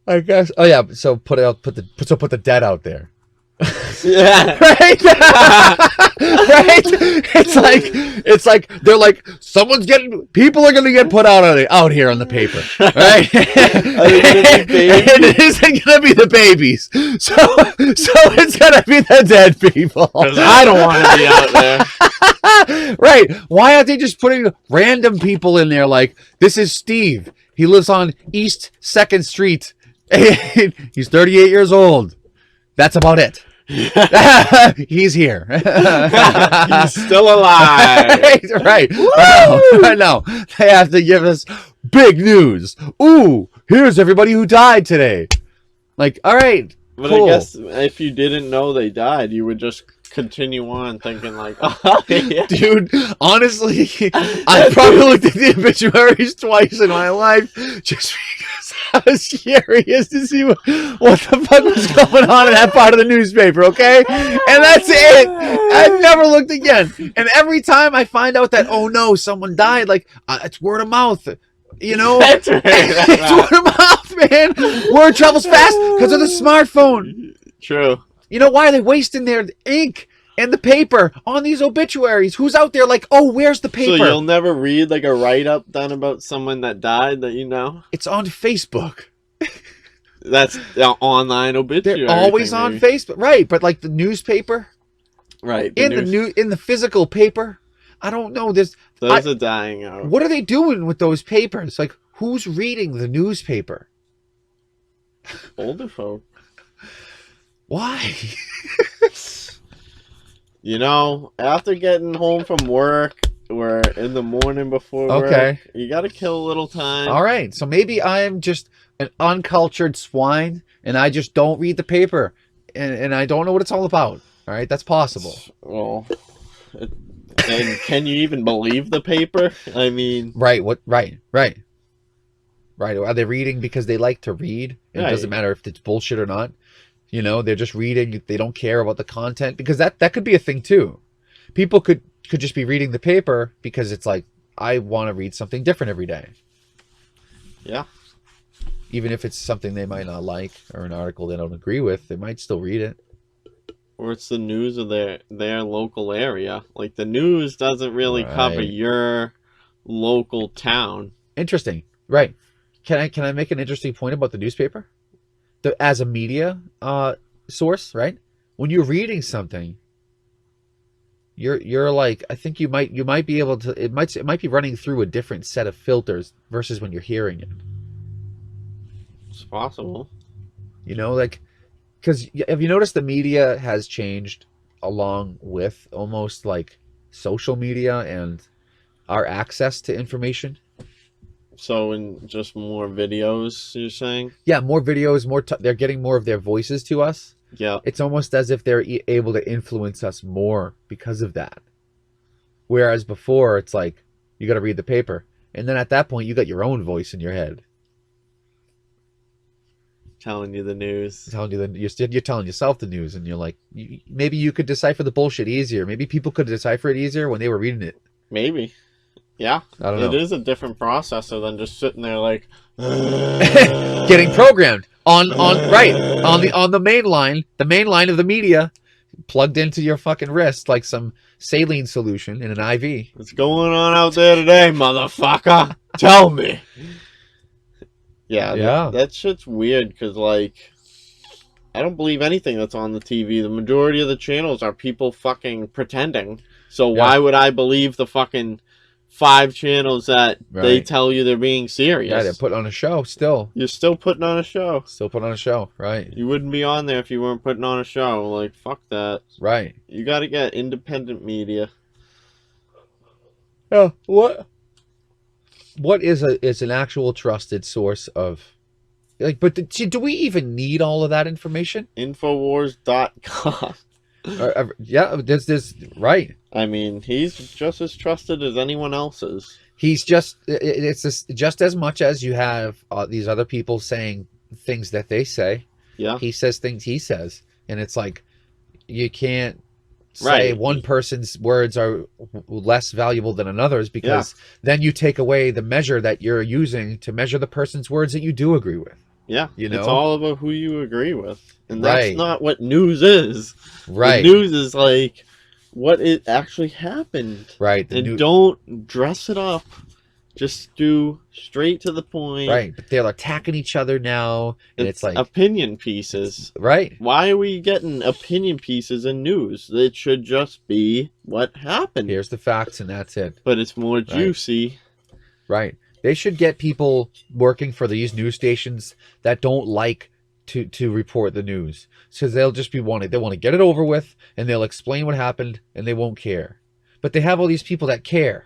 I guess. Oh yeah. So put the dead out there. Yeah. Right. Right. It's like they're like, people are gonna get put out here on the paper, right? Are they gonna be babies? And it isn't gonna be the babies, so it's gonna be the dead people. Because I don't want to be out there. Right? Why aren't they just putting random people in there? Like, this is Steve. He lives on East 2nd Street. He's 38 years old. That's about it. He's here. He's still alive. Right. I know. They have to give us big news. Ooh, here's everybody who died today. Like, all right. But Cool. I guess if you didn't know they died, you would just continue on thinking like, oh, yeah. Dude, honestly, I probably looked at the obituaries twice in my life just because I was curious to see what the fuck was going on in that part of the newspaper, okay? And that's it. I never looked again. And every time I find out that, oh no, someone died, like, it's word of mouth. You know? That's right. It's word of mouth, man. Word travels fast because of the smartphone. True. You know why are they wasting their ink? in the paper on these obituaries. Who's out there like, oh, where's the paper? So you'll never read like a write-up done about someone that died that you know? It's on Facebook. That's the online obituary. They're always thing, on maybe. Facebook, right? But like the newspaper, Right. in the physical paper, I don't know. Those are dying out. What are they doing with those papers? Like, who's reading the newspaper? Older folk. Why? You know, after getting home from work or in the morning before Okay. work, you got to kill a little time. All right, so maybe I'm just an uncultured swine, and I just don't read the paper, and I don't know what it's all about. All right, that's possible. Well, and can you even believe the paper? I mean, Right. Right. Are they reading because they like to read? It Right. doesn't matter if it's bullshit or not. You know, they're just reading. They don't care about the content, because that could be a thing too. People could just be reading the paper because it's like, I want to read something different every day, yeah. even if it's something they might not like or an article they don't agree with. They might still read it. Or it's the news of their local area. Like the news doesn't really cover Right. your local town. Interesting, right? Can I make an interesting point about the newspaper? As a media source, right? When you're reading something, you're like, I think you might be able to. It might be running through a different set of filters versus when you're hearing it. It's possible. You know, like, because have you noticed the media has changed along with almost like social media and our access to information? So, in just more videos, you're saying? Yeah, more videos, they're getting more of their voices to us. Yeah. It's almost as if they're able to influence us more because of that. Whereas before, it's like, you got to read the paper. And then at that point, you got your own voice in your head. Telling you the news. Telling you you're telling yourself the news, and you're like, maybe you could decipher the bullshit easier. Maybe people could decipher it easier when they were reading it. Maybe. Yeah. I don't know. It is a different processor than just sitting there like Getting programmed on the main line of the media, plugged into your fucking wrist like some saline solution in an IV. What's going on out there today, motherfucker? Tell me. Yeah. That shit's weird because, like, I don't believe anything that's on the TV. The majority of the channels are people fucking pretending. So why would I believe the fucking 5 channels that they tell you they're being serious? Yeah, they're putting on a show still. You're still putting on a show. Still putting on a show, right. You wouldn't be on there if you weren't putting on a show. Like, fuck that. Right. You gotta get independent media. Yeah, what is an actual trusted source of, like, but do we even need all of that information? Infowars.com. Yeah, there's right. I mean, he's just as trusted as anyone else's. It's just as much as you have these other people saying things that they say. Yeah. He says things he says, and it's like, you can't say one person's words are less valuable than another's, because then you take away the measure that you're using to measure the person's words that you do agree with. Yeah, you know, it's all about who you agree with, and that's not what news is. Right, the news is like what it actually happened. Right, and don't dress it up. Just do straight to the point. Right, but they're attacking each other now, and it's like opinion pieces. Right. Why are we getting opinion pieces in news? It should just be what happened. Here's the facts, and that's it. But it's more juicy. Right. They should get people working for these news stations that don't like to report the news, so they'll just be they want to get it over with, and they'll explain what happened, and they won't care. But they have all these people that care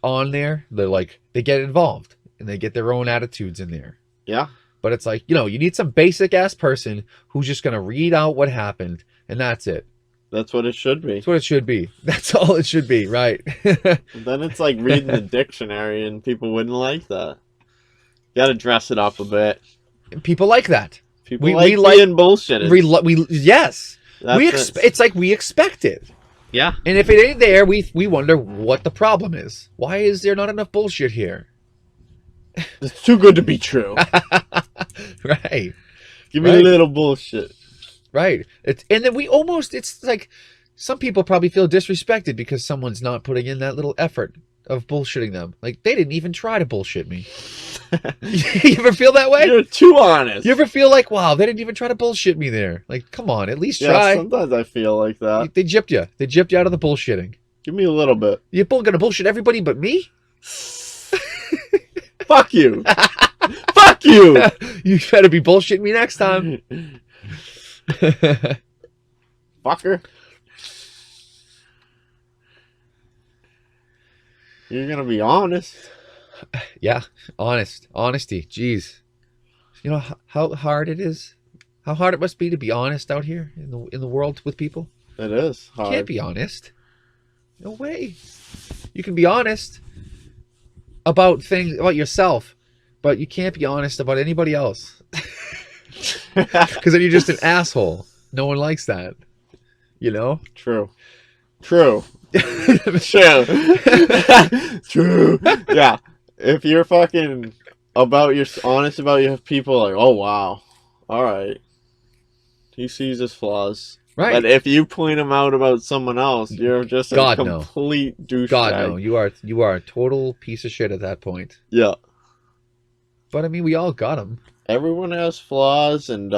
on there. They're like, they get involved, and they get their own attitudes in there. Yeah. But it's like, you need some basic ass person who's just gonna read out what happened, and that's it. That's what it should be. That's what it should be. That's all it should be, right? Then it's like reading the dictionary, and people wouldn't like that. You got to dress it up a bit. People like that. People like being bullshitted. Yes. It's like we expect it. Yeah. And if it ain't there, we wonder what the problem is. Why is there not enough bullshit here? It's too good to be true. Right. Give me a little bullshit. Right. And then it's like, some people probably feel disrespected because someone's not putting in that little effort of bullshitting them. Like, they didn't even try to bullshit me. You ever feel that way? You're too honest. You ever feel like, wow, they didn't even try to bullshit me there? Like, come on, at least Yeah, try. sometimes I feel like that. They gypped you. They gypped you out of the bullshitting. Give me a little bit. You're gonna bullshit everybody but me? Fuck you. Fuck you. You better be bullshitting me next time. Fucker. You're gonna be honest. Yeah, honesty. Jeez, you know how hard it is. How hard it must be to be honest out here in the world with people. It is You hard. can't be honest. No way. You can be honest about things about yourself, but you can't be honest about anybody else. Because then you're just an asshole. No one likes that. You know? True. True. True. Yeah. If you're fucking honest about your people, like, oh wow, all right, he sees his flaws. Right. But if you point them out about someone else, you're just a God, no. complete douchebag. God, no. You are a total piece of shit at that point. Yeah. But I mean, we all got them. Everyone has flaws, and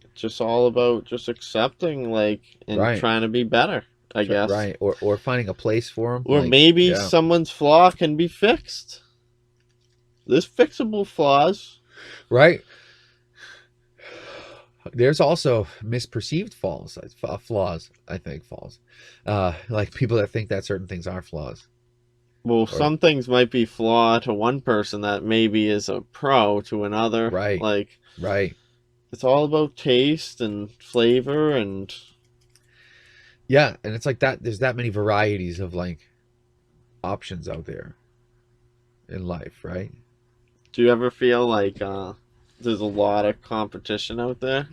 it's just all about just accepting, like, and Right. trying to be better, I guess. Right. Or finding a place for them. Or maybe someone's flaw can be fixed. There's fixable flaws. Right. There's also misperceived flaws, I think, like people that think that certain things are flaws. Well, some things might be flawed to one person that maybe is a pro to another. Right. Like, Right. it's all about taste and flavor and... Yeah, and it's like that. There's that many varieties of like options out there in life, right? Do you ever feel like there's a lot of competition out there?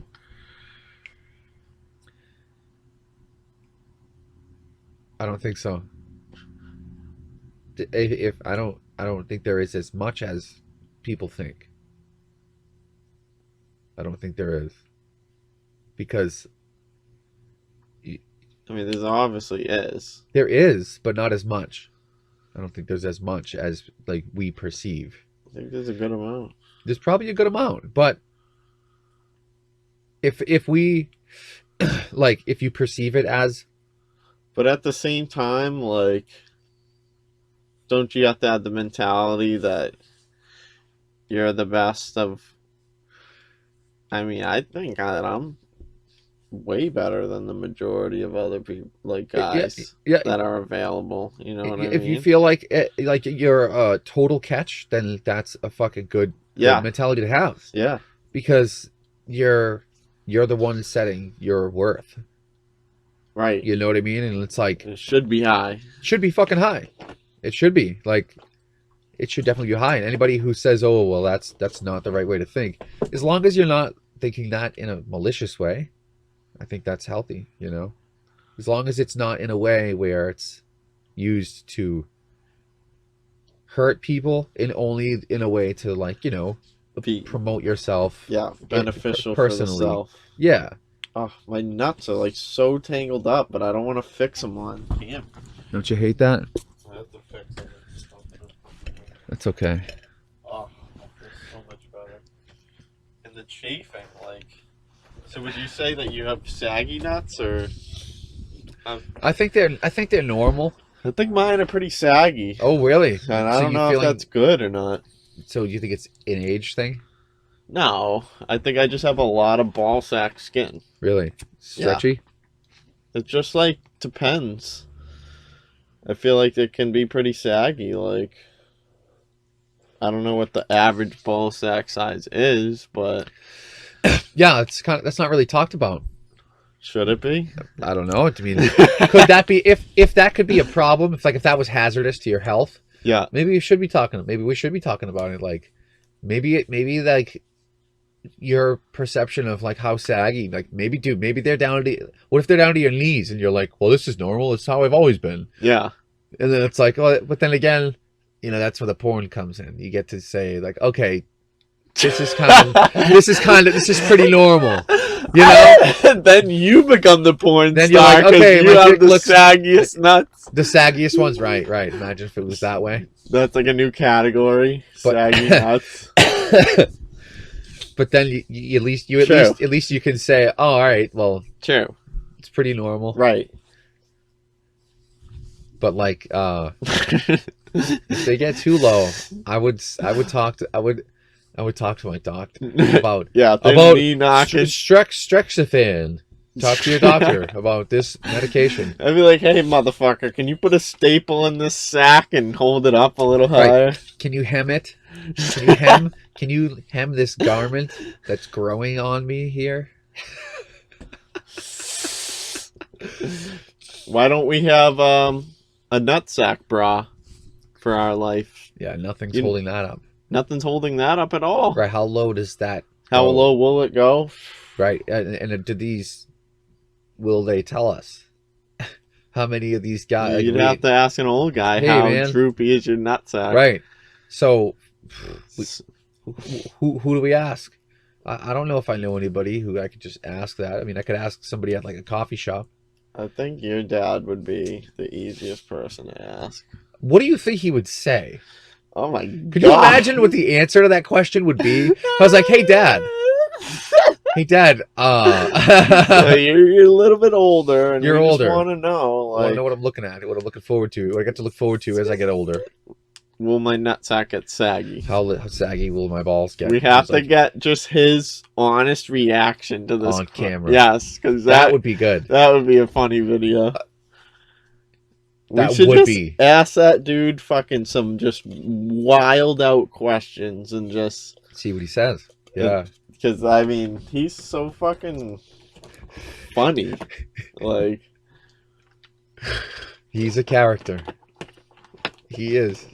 I don't think so. If I don't think there is as much as people think. I don't think there is, because I mean, there's obviously is. there is, but not as much. I don't think there's as much as like we perceive. I think there's a good amount. There's probably a good amount, but if we like, if you perceive it as, But at the same time, like, don't you have to have the mentality that you're the best of... I mean, I think that I'm way better than the majority of other people, like guys yeah, that are available. You know what I mean? if you feel like you're a total catch, then that's a fucking good Yeah. mentality to have, Yeah. because you're the one setting your worth. Right. You know what I mean? And it's like, It should be high. should be fucking high. It should be like, it should definitely be high. And anybody who says, oh well, that's not the right way to think, as long as you're not thinking that in a malicious way, I think that's healthy. You know, as long as it's not in a way where it's used to hurt people, and only in a way to, like, you know, Be, promote yourself. yeah, beneficial personally. for the self. Yeah. Oh, my nuts are like so tangled up, but I don't want to fix them on camera. Don't you hate that? I have to fix them. That's okay. Oh, that feels so much better. And the chafing, like... So would you say that you have saggy nuts, or... I think they're normal. I think mine are pretty saggy. Oh, really? And I So don't you know if feeling- that's good or not. So you think it's an age thing? No, I think I just have a lot of ball sack skin. Really? Stretchy? It just, like, depends. I feel like it can be pretty saggy, like... I don't know what the average ball sack size is, but... Yeah, that's not really talked about. Should it be? I don't know. I mean, could that be, if that could be a problem, if that was hazardous to your health, Yeah. maybe we should be talking about it. Like, maybe like your perception of like how saggy, like maybe they're down to, what if they're down to your knees and you're like, well, this is normal. It's how I've always been. Yeah. And then it's like, oh, but then again, you know, that's where the porn comes in. You get to say like, okay, this is pretty normal. You know? Then you become the porn Then you're star like, because okay, you my have dick the looks- saggiest nuts. The saggiest ones, right? Imagine if it was that way. That's like a new category. But- Saggy nuts. But then you at True. least you can say, oh, all right, well, True. it's pretty normal. Right. But like, if they get too low, I would talk to my doctor about Yeah, knee knocking. Strexafan. Talk to your doctor about this medication. I'd be like, hey, motherfucker, can you put a staple in this sack and hold it up a little higher? Can you hem it? Can you hem this garment that's growing on me here? Why don't we have a nutsack bra for our life? Yeah, nothing's You- holding that up. Nothing's holding that up at all. Right? How low does that? How go? low will it go? Right? And do these? Will they tell us how many of these guys? You'd have to ask an old guy Hey, how man. droopy is your nutsack. Right. So, who do we ask? I don't know if I know anybody who I could just ask that. I mean, I could ask somebody at like a coffee shop. I think your dad would be the easiest person to ask. What do you think he would say? Oh my Could you imagine what the answer to that question would be? I was like, hey, Dad. Hey, Dad. You're a little bit older, and You're we older. just want to know, I like, know what I'm looking at, what I'm looking forward to, what I get to look forward to as I get older. will my nutsack get saggy? How saggy will my balls get? We have It's to like, get just his honest reaction to this On camera. Yes, because that would be good. that would be a funny video. That we should would just be. ask that dude fucking some just wild out questions and just See what he says. Yeah. because I mean he's so fucking funny, like. He's a character. He is.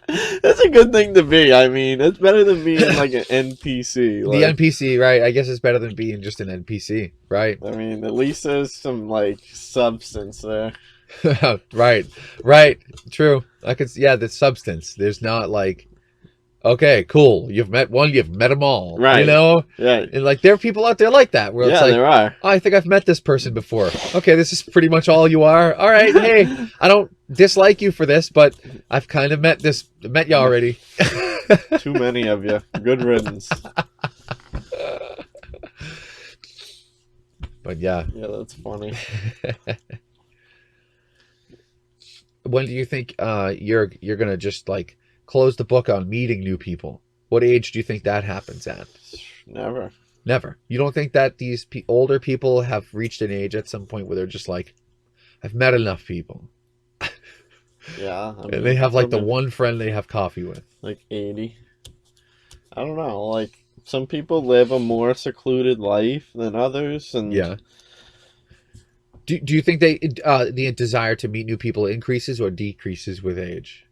That's a good thing to be. I mean, it's better than being like an NPC. The Like, NPC, right? I guess it's better than being just an NPC, right? I mean, at least there's some like substance there. Right. True. Yeah, the substance. There's not like, okay, cool. You've met one, you've met them all. Right. You know? Yeah, And like, there are people out there like that where it's yeah, like, there are. oh, I think I've met this person before. Okay, this is pretty much all you are. All right, hey, I don't dislike you for this, but I've kind of met you already. Too many of you. Good riddance. But yeah, Yeah, that's funny. when do you think you're gonna just like close the book on meeting new people? What age do you think that happens at? Never. Never. You don't think that these older people have reached an age at some point where they're just like, I've met enough people, Yeah. I mean, and they have like the some- one friend they have coffee with? like 80. I don't know. Like some people live a more secluded life than others, and Yeah. Do you think the desire to meet new people increases or decreases with age?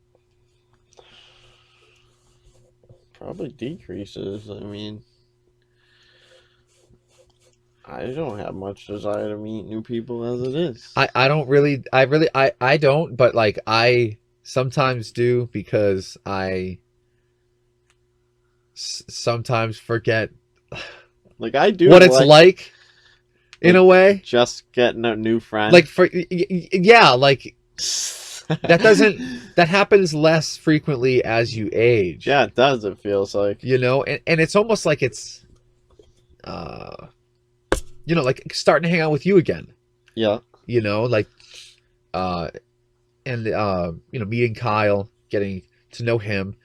probably decreases. I mean, I don't have much desire to meet new people as it is. I don't, but like I sometimes do because I sometimes forget Like I do what it's like in a way. just getting a new friend. Like yeah, like that happens less frequently as you age. yeah, it does. It feels like You know, and it's almost like it's you know, like starting to hang out with you again. yeah, You know, like and you know, meeting Kyle, getting to know him.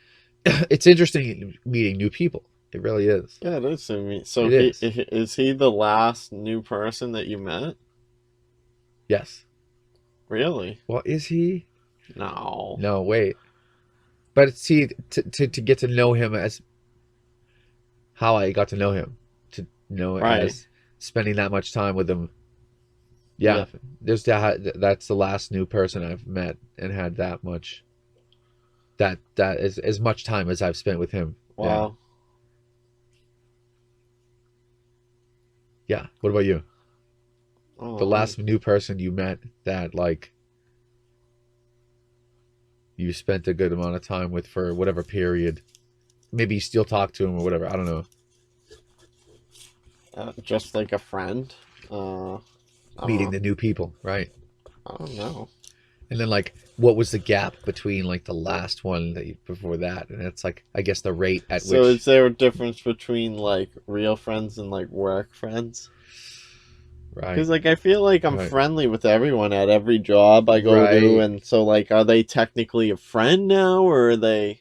It's interesting meeting new people. It really is. yeah, it is to me. So It is he the last new person that you met? Yes. Really? Well, is he? No. No, wait. But see, to get to know him as how I got to know him, to know Right. as spending that much time with him. Yeah, there's that's the last new person I've met and had that much. That is as much time as I've spent with him. Wow. Yeah. What about you? Oh, The last new person you met that like you spent a good amount of time with for whatever period. maybe you still talk to him or whatever. I don't know. Just like a friend. I don't Meeting know. the new people, right? I don't know. And then like, what was the gap between like the last one that you, before that? And it's like, I guess the rate at So which. is there a difference between like real friends and like work friends? Right. Because like I feel like I'm Right. friendly with everyone at every job I go to, Right. and so like, are they technically a friend now, or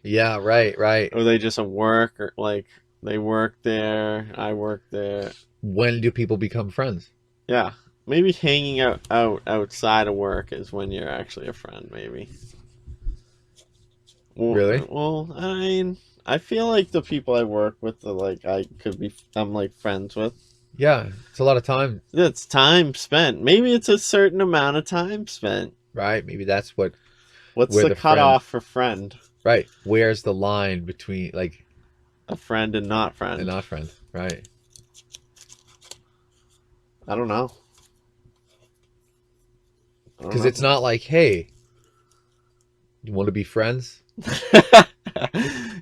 Yeah. Right. Right. are they just a work, or like they work there, I work there? When do people become friends? Yeah, maybe hanging out outside of work is when you're actually a friend. Maybe. Really? Well, I mean, I feel like the people I work with, I'm like friends with. Yeah. It's a lot of time, It's time spent. Maybe it's a certain amount of time spent. right? Maybe that's what. What's Where the the cutoff for friend? Right. Where's the line between like A friend and not friend? and not friend? Right. I don't know. Because it's not like, hey, you want to be friends?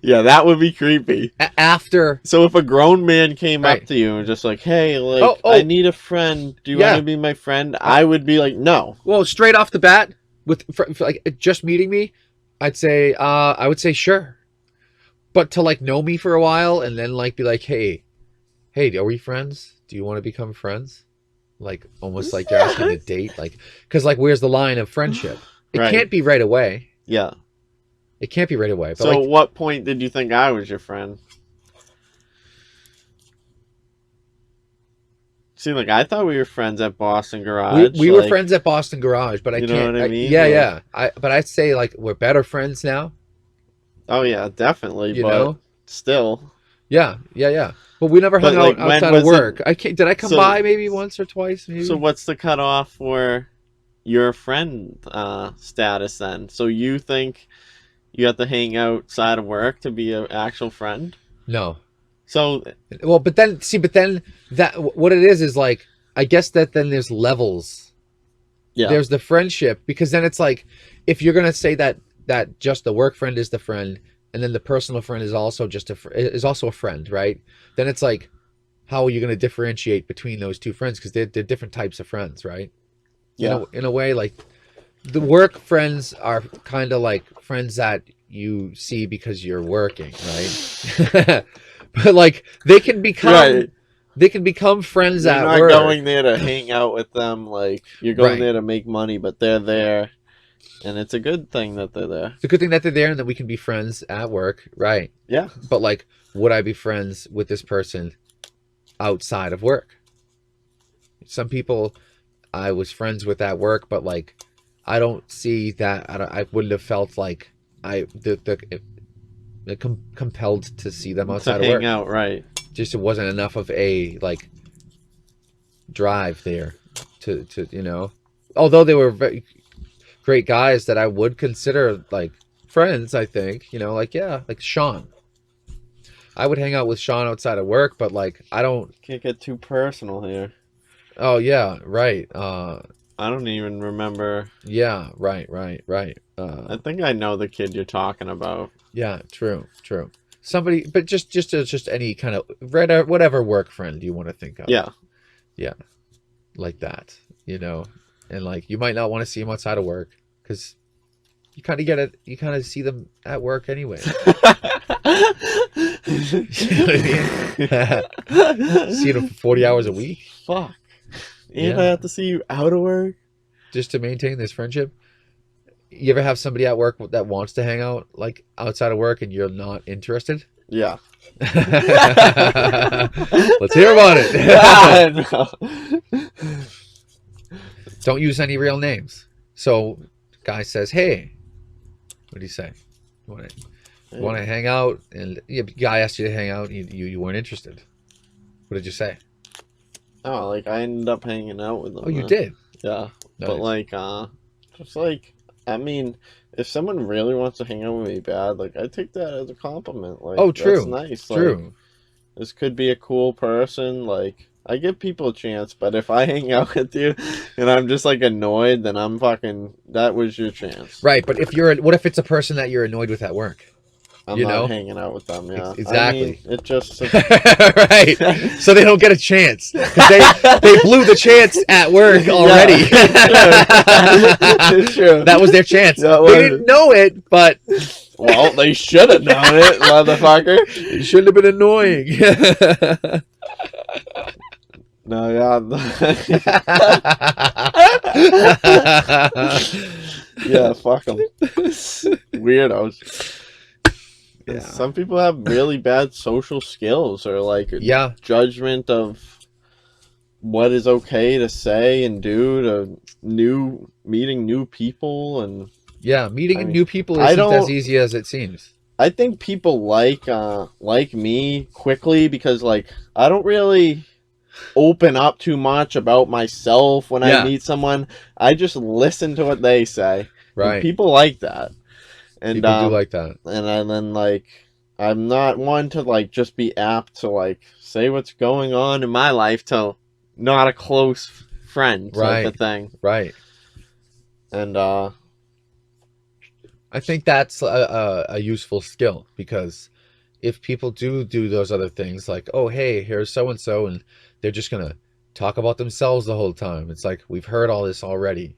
Yeah, that would be creepy. After. So if a grown man came Right. up to you and just like, "Hey, like, Oh, I need a friend. Do you yeah. want to be my friend?" I would be like, "No." Well, straight off the bat, with for like just meeting me, I would say sure. But to like know me for a while and then like be like, hey, are we friends? Do you want to become friends? Like almost like you're asking to date, like because like where's the line of friendship? It Right. can't be right away. Yeah. It can't be right away. But So, like, at what point did you think I was your friend? See, like I thought we were friends at Boston Garage. we were like, friends at Boston Garage, but I You know can't. what I mean? Yeah, Like- yeah. But I'd say like we're better friends now. Oh yeah, definitely. You but know? still, Yeah. But we never But, hung like, out when outside was of work. I can't. Did I come So- by maybe once or twice? Maybe. so what's the cutoff for your friend status then? So you think you have to hang outside of work to be an actual friend? No. So Well, but then that what it is like I guess that then there's levels. yeah, There's the friendship because then it's like if you're gonna say that just the work friend is the friend and then the personal friend is also is also a friend, right? Then it's like how are you gonna differentiate between those two friends because they're different types of friends, right? yeah, In a way, like the work friends are kind of like friends that you see because you're working, right? But like they can become right. they can become friends You're at not work. going there to hang out with them. Like you're going Right. there to make money, but they're there, and it's a good thing that they're there. It's a good thing that they're there and that we can be friends at work, right? Yeah. But like, would I be friends with this person outside of work? Some people I was friends with at work, but like, I don't see that. I wouldn't have felt like compelled to see them To outside of hang work. out, right? Just it wasn't enough of a like drive there to although they were very great guys that I would consider like friends, I think, like like Sean, I would hang out with Sean outside of work, but like I don't. Can't get too personal here. Oh yeah, right. I don't even remember. Yeah, right. I think I know the kid you're talking about. Yeah, true. Somebody, but just any kind of whatever work friend you want to think of. Yeah. Like that, and like you might not want to see them outside of work because you kind of get it. You kind of see them at work anyway. You know what I mean? See them for 40 hours a week Fuck. And Yeah. I have to see you out of work? just to maintain this friendship. You ever have somebody at work that wants to hang out like outside of work and you're not interested? Yeah. Let's hear about it. No. Don't use any real names. So, guy says, "Hey, what do you say? You want to hang out?" And guy asked you to hang out. And you weren't interested. What did you say? Oh, like I ended up hanging out with them. Oh, you huh? did. Yeah. Nice. But like, just like, I mean, if someone really wants to hang out with me bad, like I take that as a compliment. Like, Oh, true. That's nice. Like, True. this could be a cool person. Like, I give people a chance, but if I hang out with you and I'm just like annoyed, then I'm fucking. That was your chance. Right, but what if it's a person that you're annoyed with at work? I'm You not know? hanging out with them. Yeah, Exactly. I mean, it just Right. So they don't get a chance. 'Cause they blew the chance at work already. It's true. That was their chance. That They was- didn't know it, but Well, they should have known it, motherfucker. it shouldn't have been annoying. No, yeah. Yeah, fuck them. Weirdos. Yeah. Some people have really bad social skills or like Yeah. judgment of what is okay to say and do to meeting new people, and Yeah. Meeting I mean, new people I isn't as don't- easy as it seems. I think people like me quickly because like I don't really open up too much about myself when Yeah. I meet someone. I just listen to what they say. And Right. people like that. And People do like that. and then like I'm not one to like just be apt to like say what's going on in my life to not a close friend type Right. of thing. Right. And I think that's a useful skill, because if people do those other things, like, oh, hey, here's so and so, and they're just gonna talk about themselves the whole time. It's like, we've heard all this already,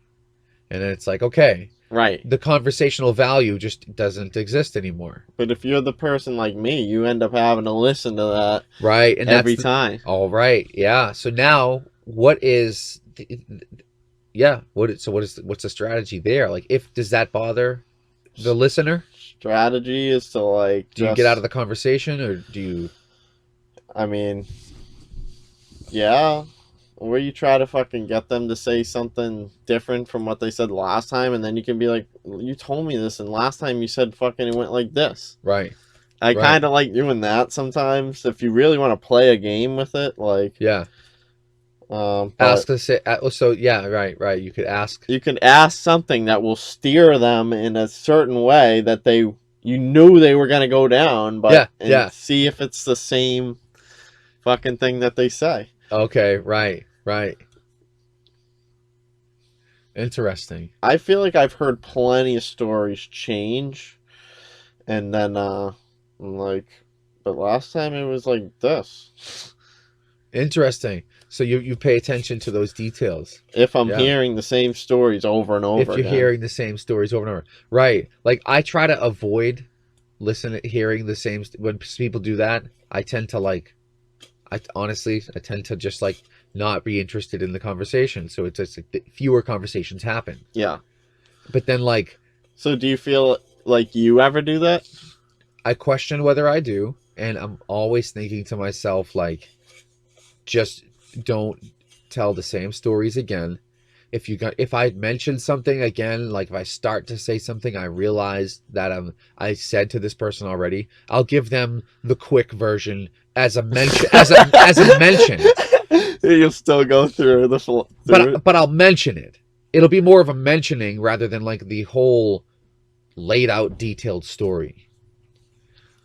and then it's like, okay, right. the conversational value just doesn't exist anymore, But if you're the person like me, you end up having to listen to that right? And every that's time. all right, yeah. So now, what is, yeah, what's the strategy there? Like, if does that bother the listener? Strategy is to like Do you get out of the conversation, or do you? I mean, yeah. Or you try to fucking get them to say something different from what they said last time, and then you can be like, you told me this, and last time you said fucking it went like this. Right. I Right. kind of like doing that sometimes if you really want to play a game with it. Like, Yeah. but Ask us. So yeah, right. You could ask. you can ask something that will steer them in a certain way that you knew they were gonna go down, but Yeah. see if it's the same fucking thing that they say. Okay. Right. Interesting. I feel like I've heard plenty of stories change, and then I'm like, but last time it was like this. Interesting. So you pay attention to those details. If I'm Yeah. hearing the same stories over and over If you're again. hearing the same stories over and over, right? Like, I try to avoid hearing the same when people do that. I tend to like, I tend to just like not be interested in the conversation. So it's just like fewer conversations happen. Yeah. But then like, So do you feel like you ever do that? I question whether I do, and I'm always thinking to myself, like, just don't tell the same stories again. If I mention something again, like if I start to say something I realize that I said to this person already, I'll give them the quick version as a mention as a mention. You'll still go through the full. But I'll mention it. It'll be more of a mentioning rather than like the whole laid out detailed story.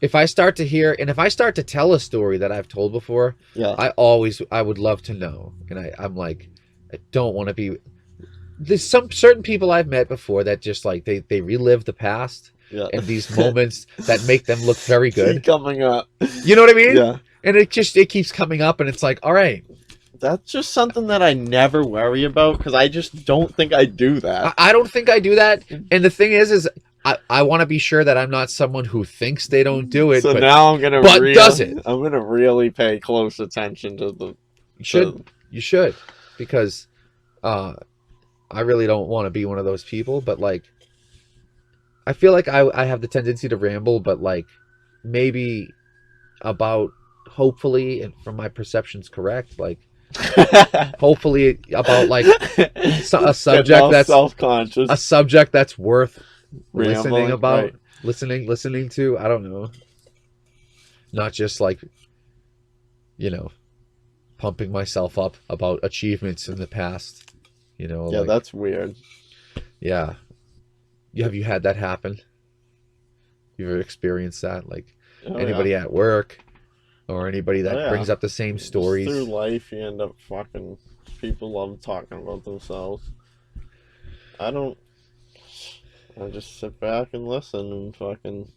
If I start to tell a story that I've told before, yeah. I would love to know. And I'm like, I don't want to be. There's some certain people I've met before that just like they relive the past Yeah. and these moments that make them look very good. Keep coming up. You know what I mean? Yeah. And it keeps coming up, and it's like, all right, That's just something that I never worry about because I just don't think I do that. I don't think I do that. And the thing is I want to be sure that I'm not someone who thinks they don't do it. So but now I'm gonna but does it. I'm gonna really pay close attention to the. you should, because I really don't want to be one of those people. But like, I feel like I have the tendency to ramble, but like maybe about, hopefully, and from my perceptions correct, like hopefully about like a subject that's self-conscious. a subject that's worth listening Rambling, about, right. listening to. I don't know, not just like, pumping myself up about achievements in the past, Yeah, like, that's weird. yeah. Have you had that happen? You ever experienced that? Like, Oh, anybody yeah. at work or anybody that Oh, yeah. brings up the same Just stories? through life, you end up fucking. People love talking about themselves. I just sit back and listen and fucking.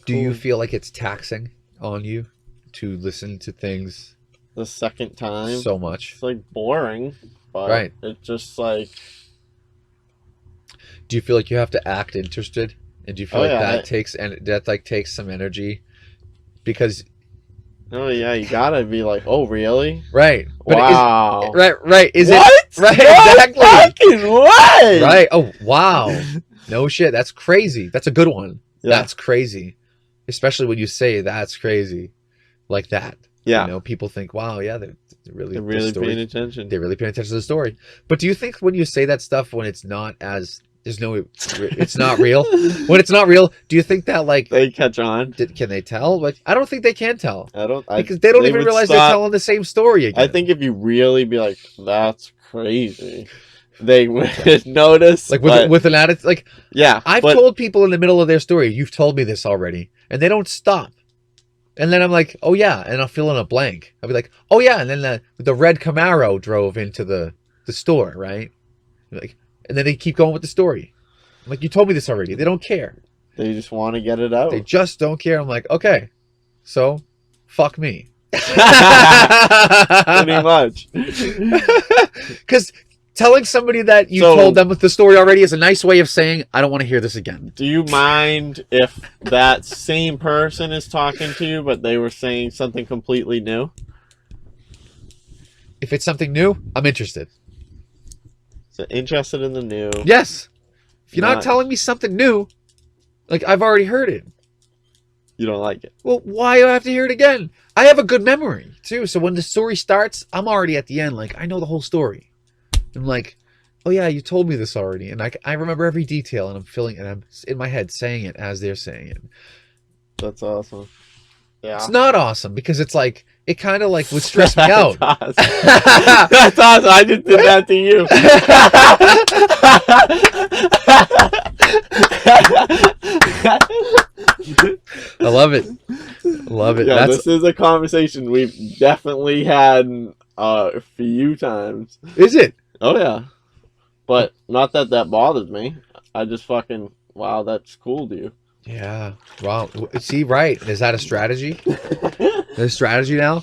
Do you Cool. feel like it's taxing on you to listen to things The second time, so much? it's like boring, but Right. it's just like, Do you feel like you have to act interested? And do you feel Oh, like yeah, that takes some energy? Because oh yeah, you gotta be like, oh really? right, but Wow. right is What? it right? No Exactly. fucking way. Right. Oh wow. No shit. That's crazy. That's a good one. Yeah. That's crazy. Especially when you say that's crazy, like that. Yeah. You know, people think, wow, yeah, they're really They're the really story- paying attention. They're really paying attention to the story. But do you think when you say that stuff when it's not as there's no it's not real when it's not real, do you think that like They catch on. can they tell? Like I don't think they can tell because they don't even would realize they're stop- telling the same story again. I think if you really be like, that's crazy, they would notice. like but, with an attitude, like yeah, I've but told people in the middle of their story, you've told me this already, and they don't stop. And then I'm like, oh yeah, and I'll fill in a blank. I'll be like, oh yeah, and then the red Camaro drove into the store, right? Like, and then they keep going with the story. I'm like, you told me this already. They don't care. they just want to get it out. They just don't care. I'm like, okay, so fuck me. Pretty much. Because telling somebody that you So- told them the story already is a nice way of saying, I don't want to hear this again. Do you mind if that same person is talking to you, but they were saying something completely new? If it's something new, I'm interested. So interested in the new. Yes. If you're not Not- telling me something new, like I've already heard it. You don't like it. Well, why do I have to hear it again? I have a good memory too. So when the story starts, I'm already at the end. Like I know the whole story. I'm like, oh yeah, you told me this already, and I remember every detail, and I'm in my head saying it as they're saying it. That's awesome. Yeah. It's not awesome because it's like it kind of like would stress me out. That's awesome. That's awesome. I just did that to you. I love it. Love it. Yeah, That's this is a conversation we've definitely had a few times. is it. Oh yeah, but not that bothers me. I just fucking wow, that's cool to you. Yeah. Wow. See, right? Is that a strategy? A strategy now?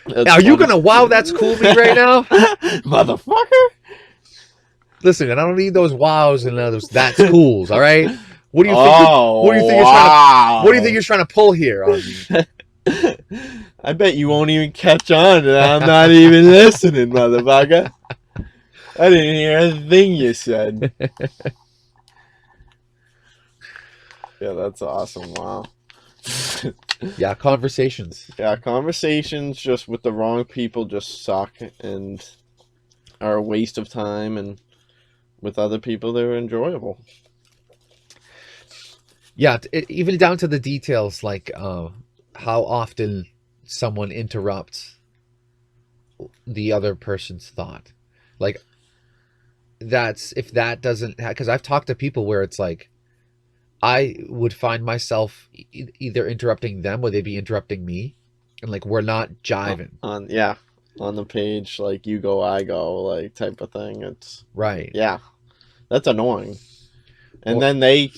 That's Are you funny. gonna wow that's cool me right now? motherfucker? Listen, I don't need those wows and those that's cools. All right. What do you think? Oh, what do you think you're wow. What do you think you're trying to pull here on me? I bet you won't even catch on that I'm not even listening, motherfucker. I didn't hear a thing you said. Yeah, that's awesome. Wow. Yeah, conversations. Yeah, conversations just with the wrong people just suck and are a waste of time, and with other people they're enjoyable. Yeah, even down to the details, like how often someone interrupts the other person's thought. Like that's if that doesn't, because I've talked to people where it's like I would find myself either interrupting them or they'd be interrupting me, and like we're not jiving. On the page, like you go, I go, like type of thing. It's Right. yeah, that's annoying. And Well- then they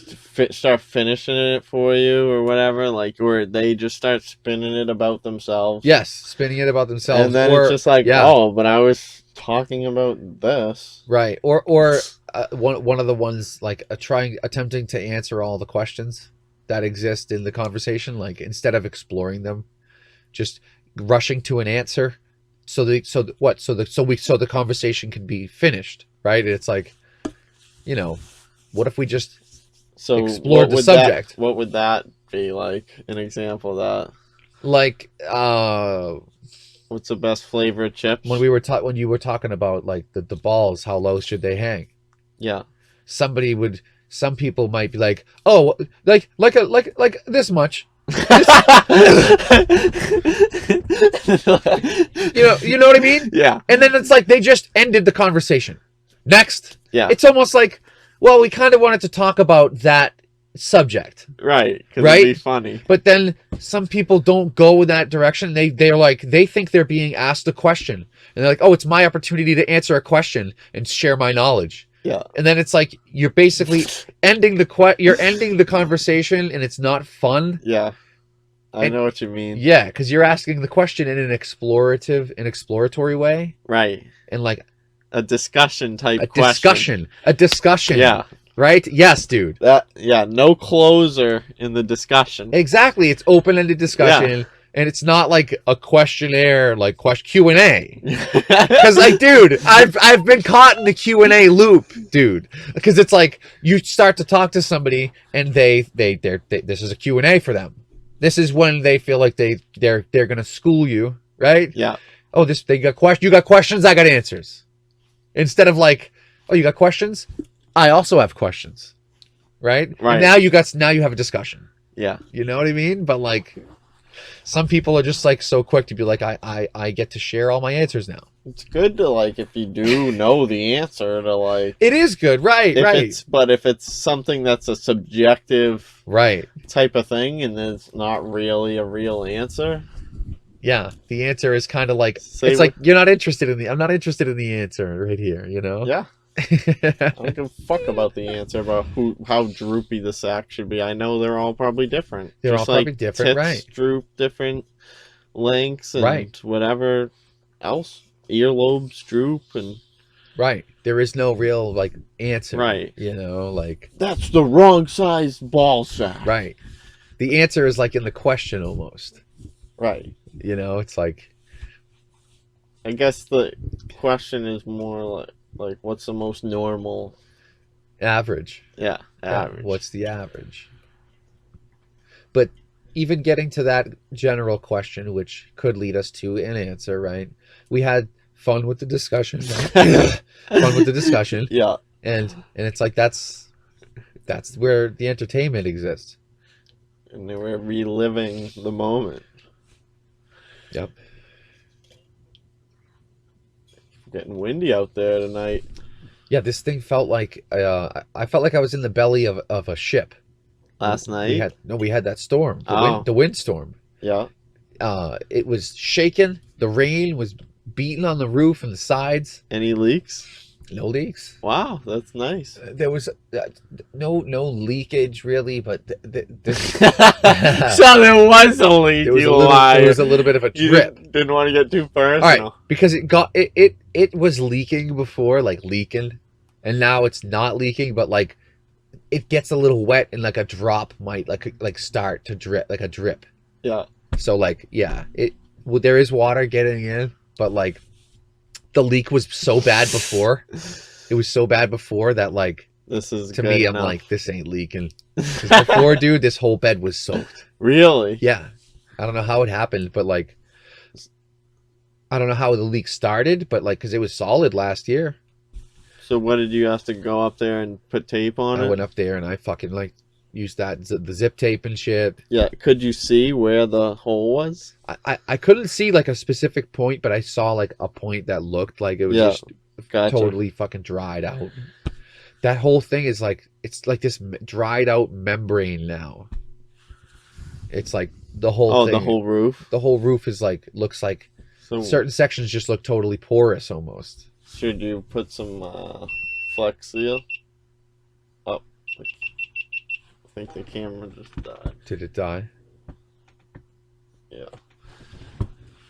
start finishing it for you or whatever, like where they just start spinning it about themselves. Yes, spinning it about themselves. And then or, it's just like, yeah. oh, but I was talking about this. Right. Or one of the ones like attempting to answer all the questions that exist in the conversation, like instead of exploring them, just rushing to an answer so the conversation can be finished, right? And it's like, you know, what if we just So Explored what the would subject. What would that be like? An example of that? like What's the best flavor of chips? when you were talking about like the balls, how low should they hang? Yeah. Some people might be like, oh, like this much. You know what I mean? Yeah. And then it's like they just ended the conversation. Next. Yeah. It's almost like, well, we kind of wanted to talk about that subject, Right. Because Right? it'd be funny. but then some people don't go in that direction. They're like, they think they're being asked a question, and they're like, oh, it's my opportunity to answer a question and share my knowledge. Yeah. And then it's like you're basically ending you're ending the conversation, and it's not fun. Yeah. I And- know what you mean. Yeah, because you're asking the question in an exploratory way, Right. and like A discussion type a question. discussion. Yeah. Right? Yes, dude. No closer in the discussion. Exactly. It's open-ended discussion, and it's not like a questionnaire, like Q&A. Because, like, dude, I've been caught in the Q&A loop, dude. Because it's like you start to talk to somebody, and they this is a Q&A for them. This is when they feel like they're gonna school you, right? Yeah. Oh, you got questions, I got answers. Instead of like, oh, you got questions, I also have questions, right? Right. And now you have a discussion. Yeah. You know what I mean? But like, some people are just like so quick to be like, I get to share all my answers now. It's good to like if you do know the answer to like. It is good, right? But if it's something that's a subjective Right. type of thing and it's not really a real answer. Yeah, the answer is kind of like Say like you're not interested in I'm not interested in the answer right here. You know? Yeah. I don't give a fuck about the answer about how droopy the sack should be. I know they're all probably different. They're Just all probably like different, tits right? droop different lengths and Right. whatever else. Earlobes droop and Right. There is no real like answer. Right. You know, like that's the wrong size ball sack. right. The answer is like in the question almost. Right. You know, it's like I guess the question is more like what's the most normal? average. Yeah, average. Yeah, what's the average? But even getting to that general question, which could lead us to an answer, right? We had fun with the discussion, right? Fun with the discussion, Yeah. and it's like that's where the entertainment exists. And they were reliving the moment. Yep. Getting windy out there tonight. Yeah, this thing felt like I felt like I was in the belly of a ship. Last night? We had that storm, Oh. the windstorm. Yeah. It was shaking. The rain was beating on the roof and the sides. Any leaks? No leaks. Wow, that's nice. There was no leakage really, but this So there was a leak. there was You a little, lied. there was a little bit of a You drip. didn't want to get too personal. All right, because it was leaking before, like leaking, and now it's not leaking, but like it gets a little wet and like a drop might like start to drip, like a drip. Yeah. So like yeah, there is water getting in, but like the leak was so bad before. It was so bad before that like This is to good me I'm enough. like this ain't leaking. 'Cause before, dude, this whole bed was soaked. Really? Yeah. I don't know how it happened, but like I don't know how the leak started, but like because it was solid last year. So what did you have to go up there and put tape on I it? went up there and I fucking like used the zip tape and shit. Yeah. Could you see where the hole was? I couldn't see like a specific point, but I saw like a point that looked like it was Yeah. just Gotcha. totally fucking dried out. That whole thing is like it's like this dried out membrane now. It's like the whole thing. The whole roof. The whole roof is like looks like So certain sections just look totally porous almost. should you put some Flex Seal? Oh, I think the camera just died. Did it die?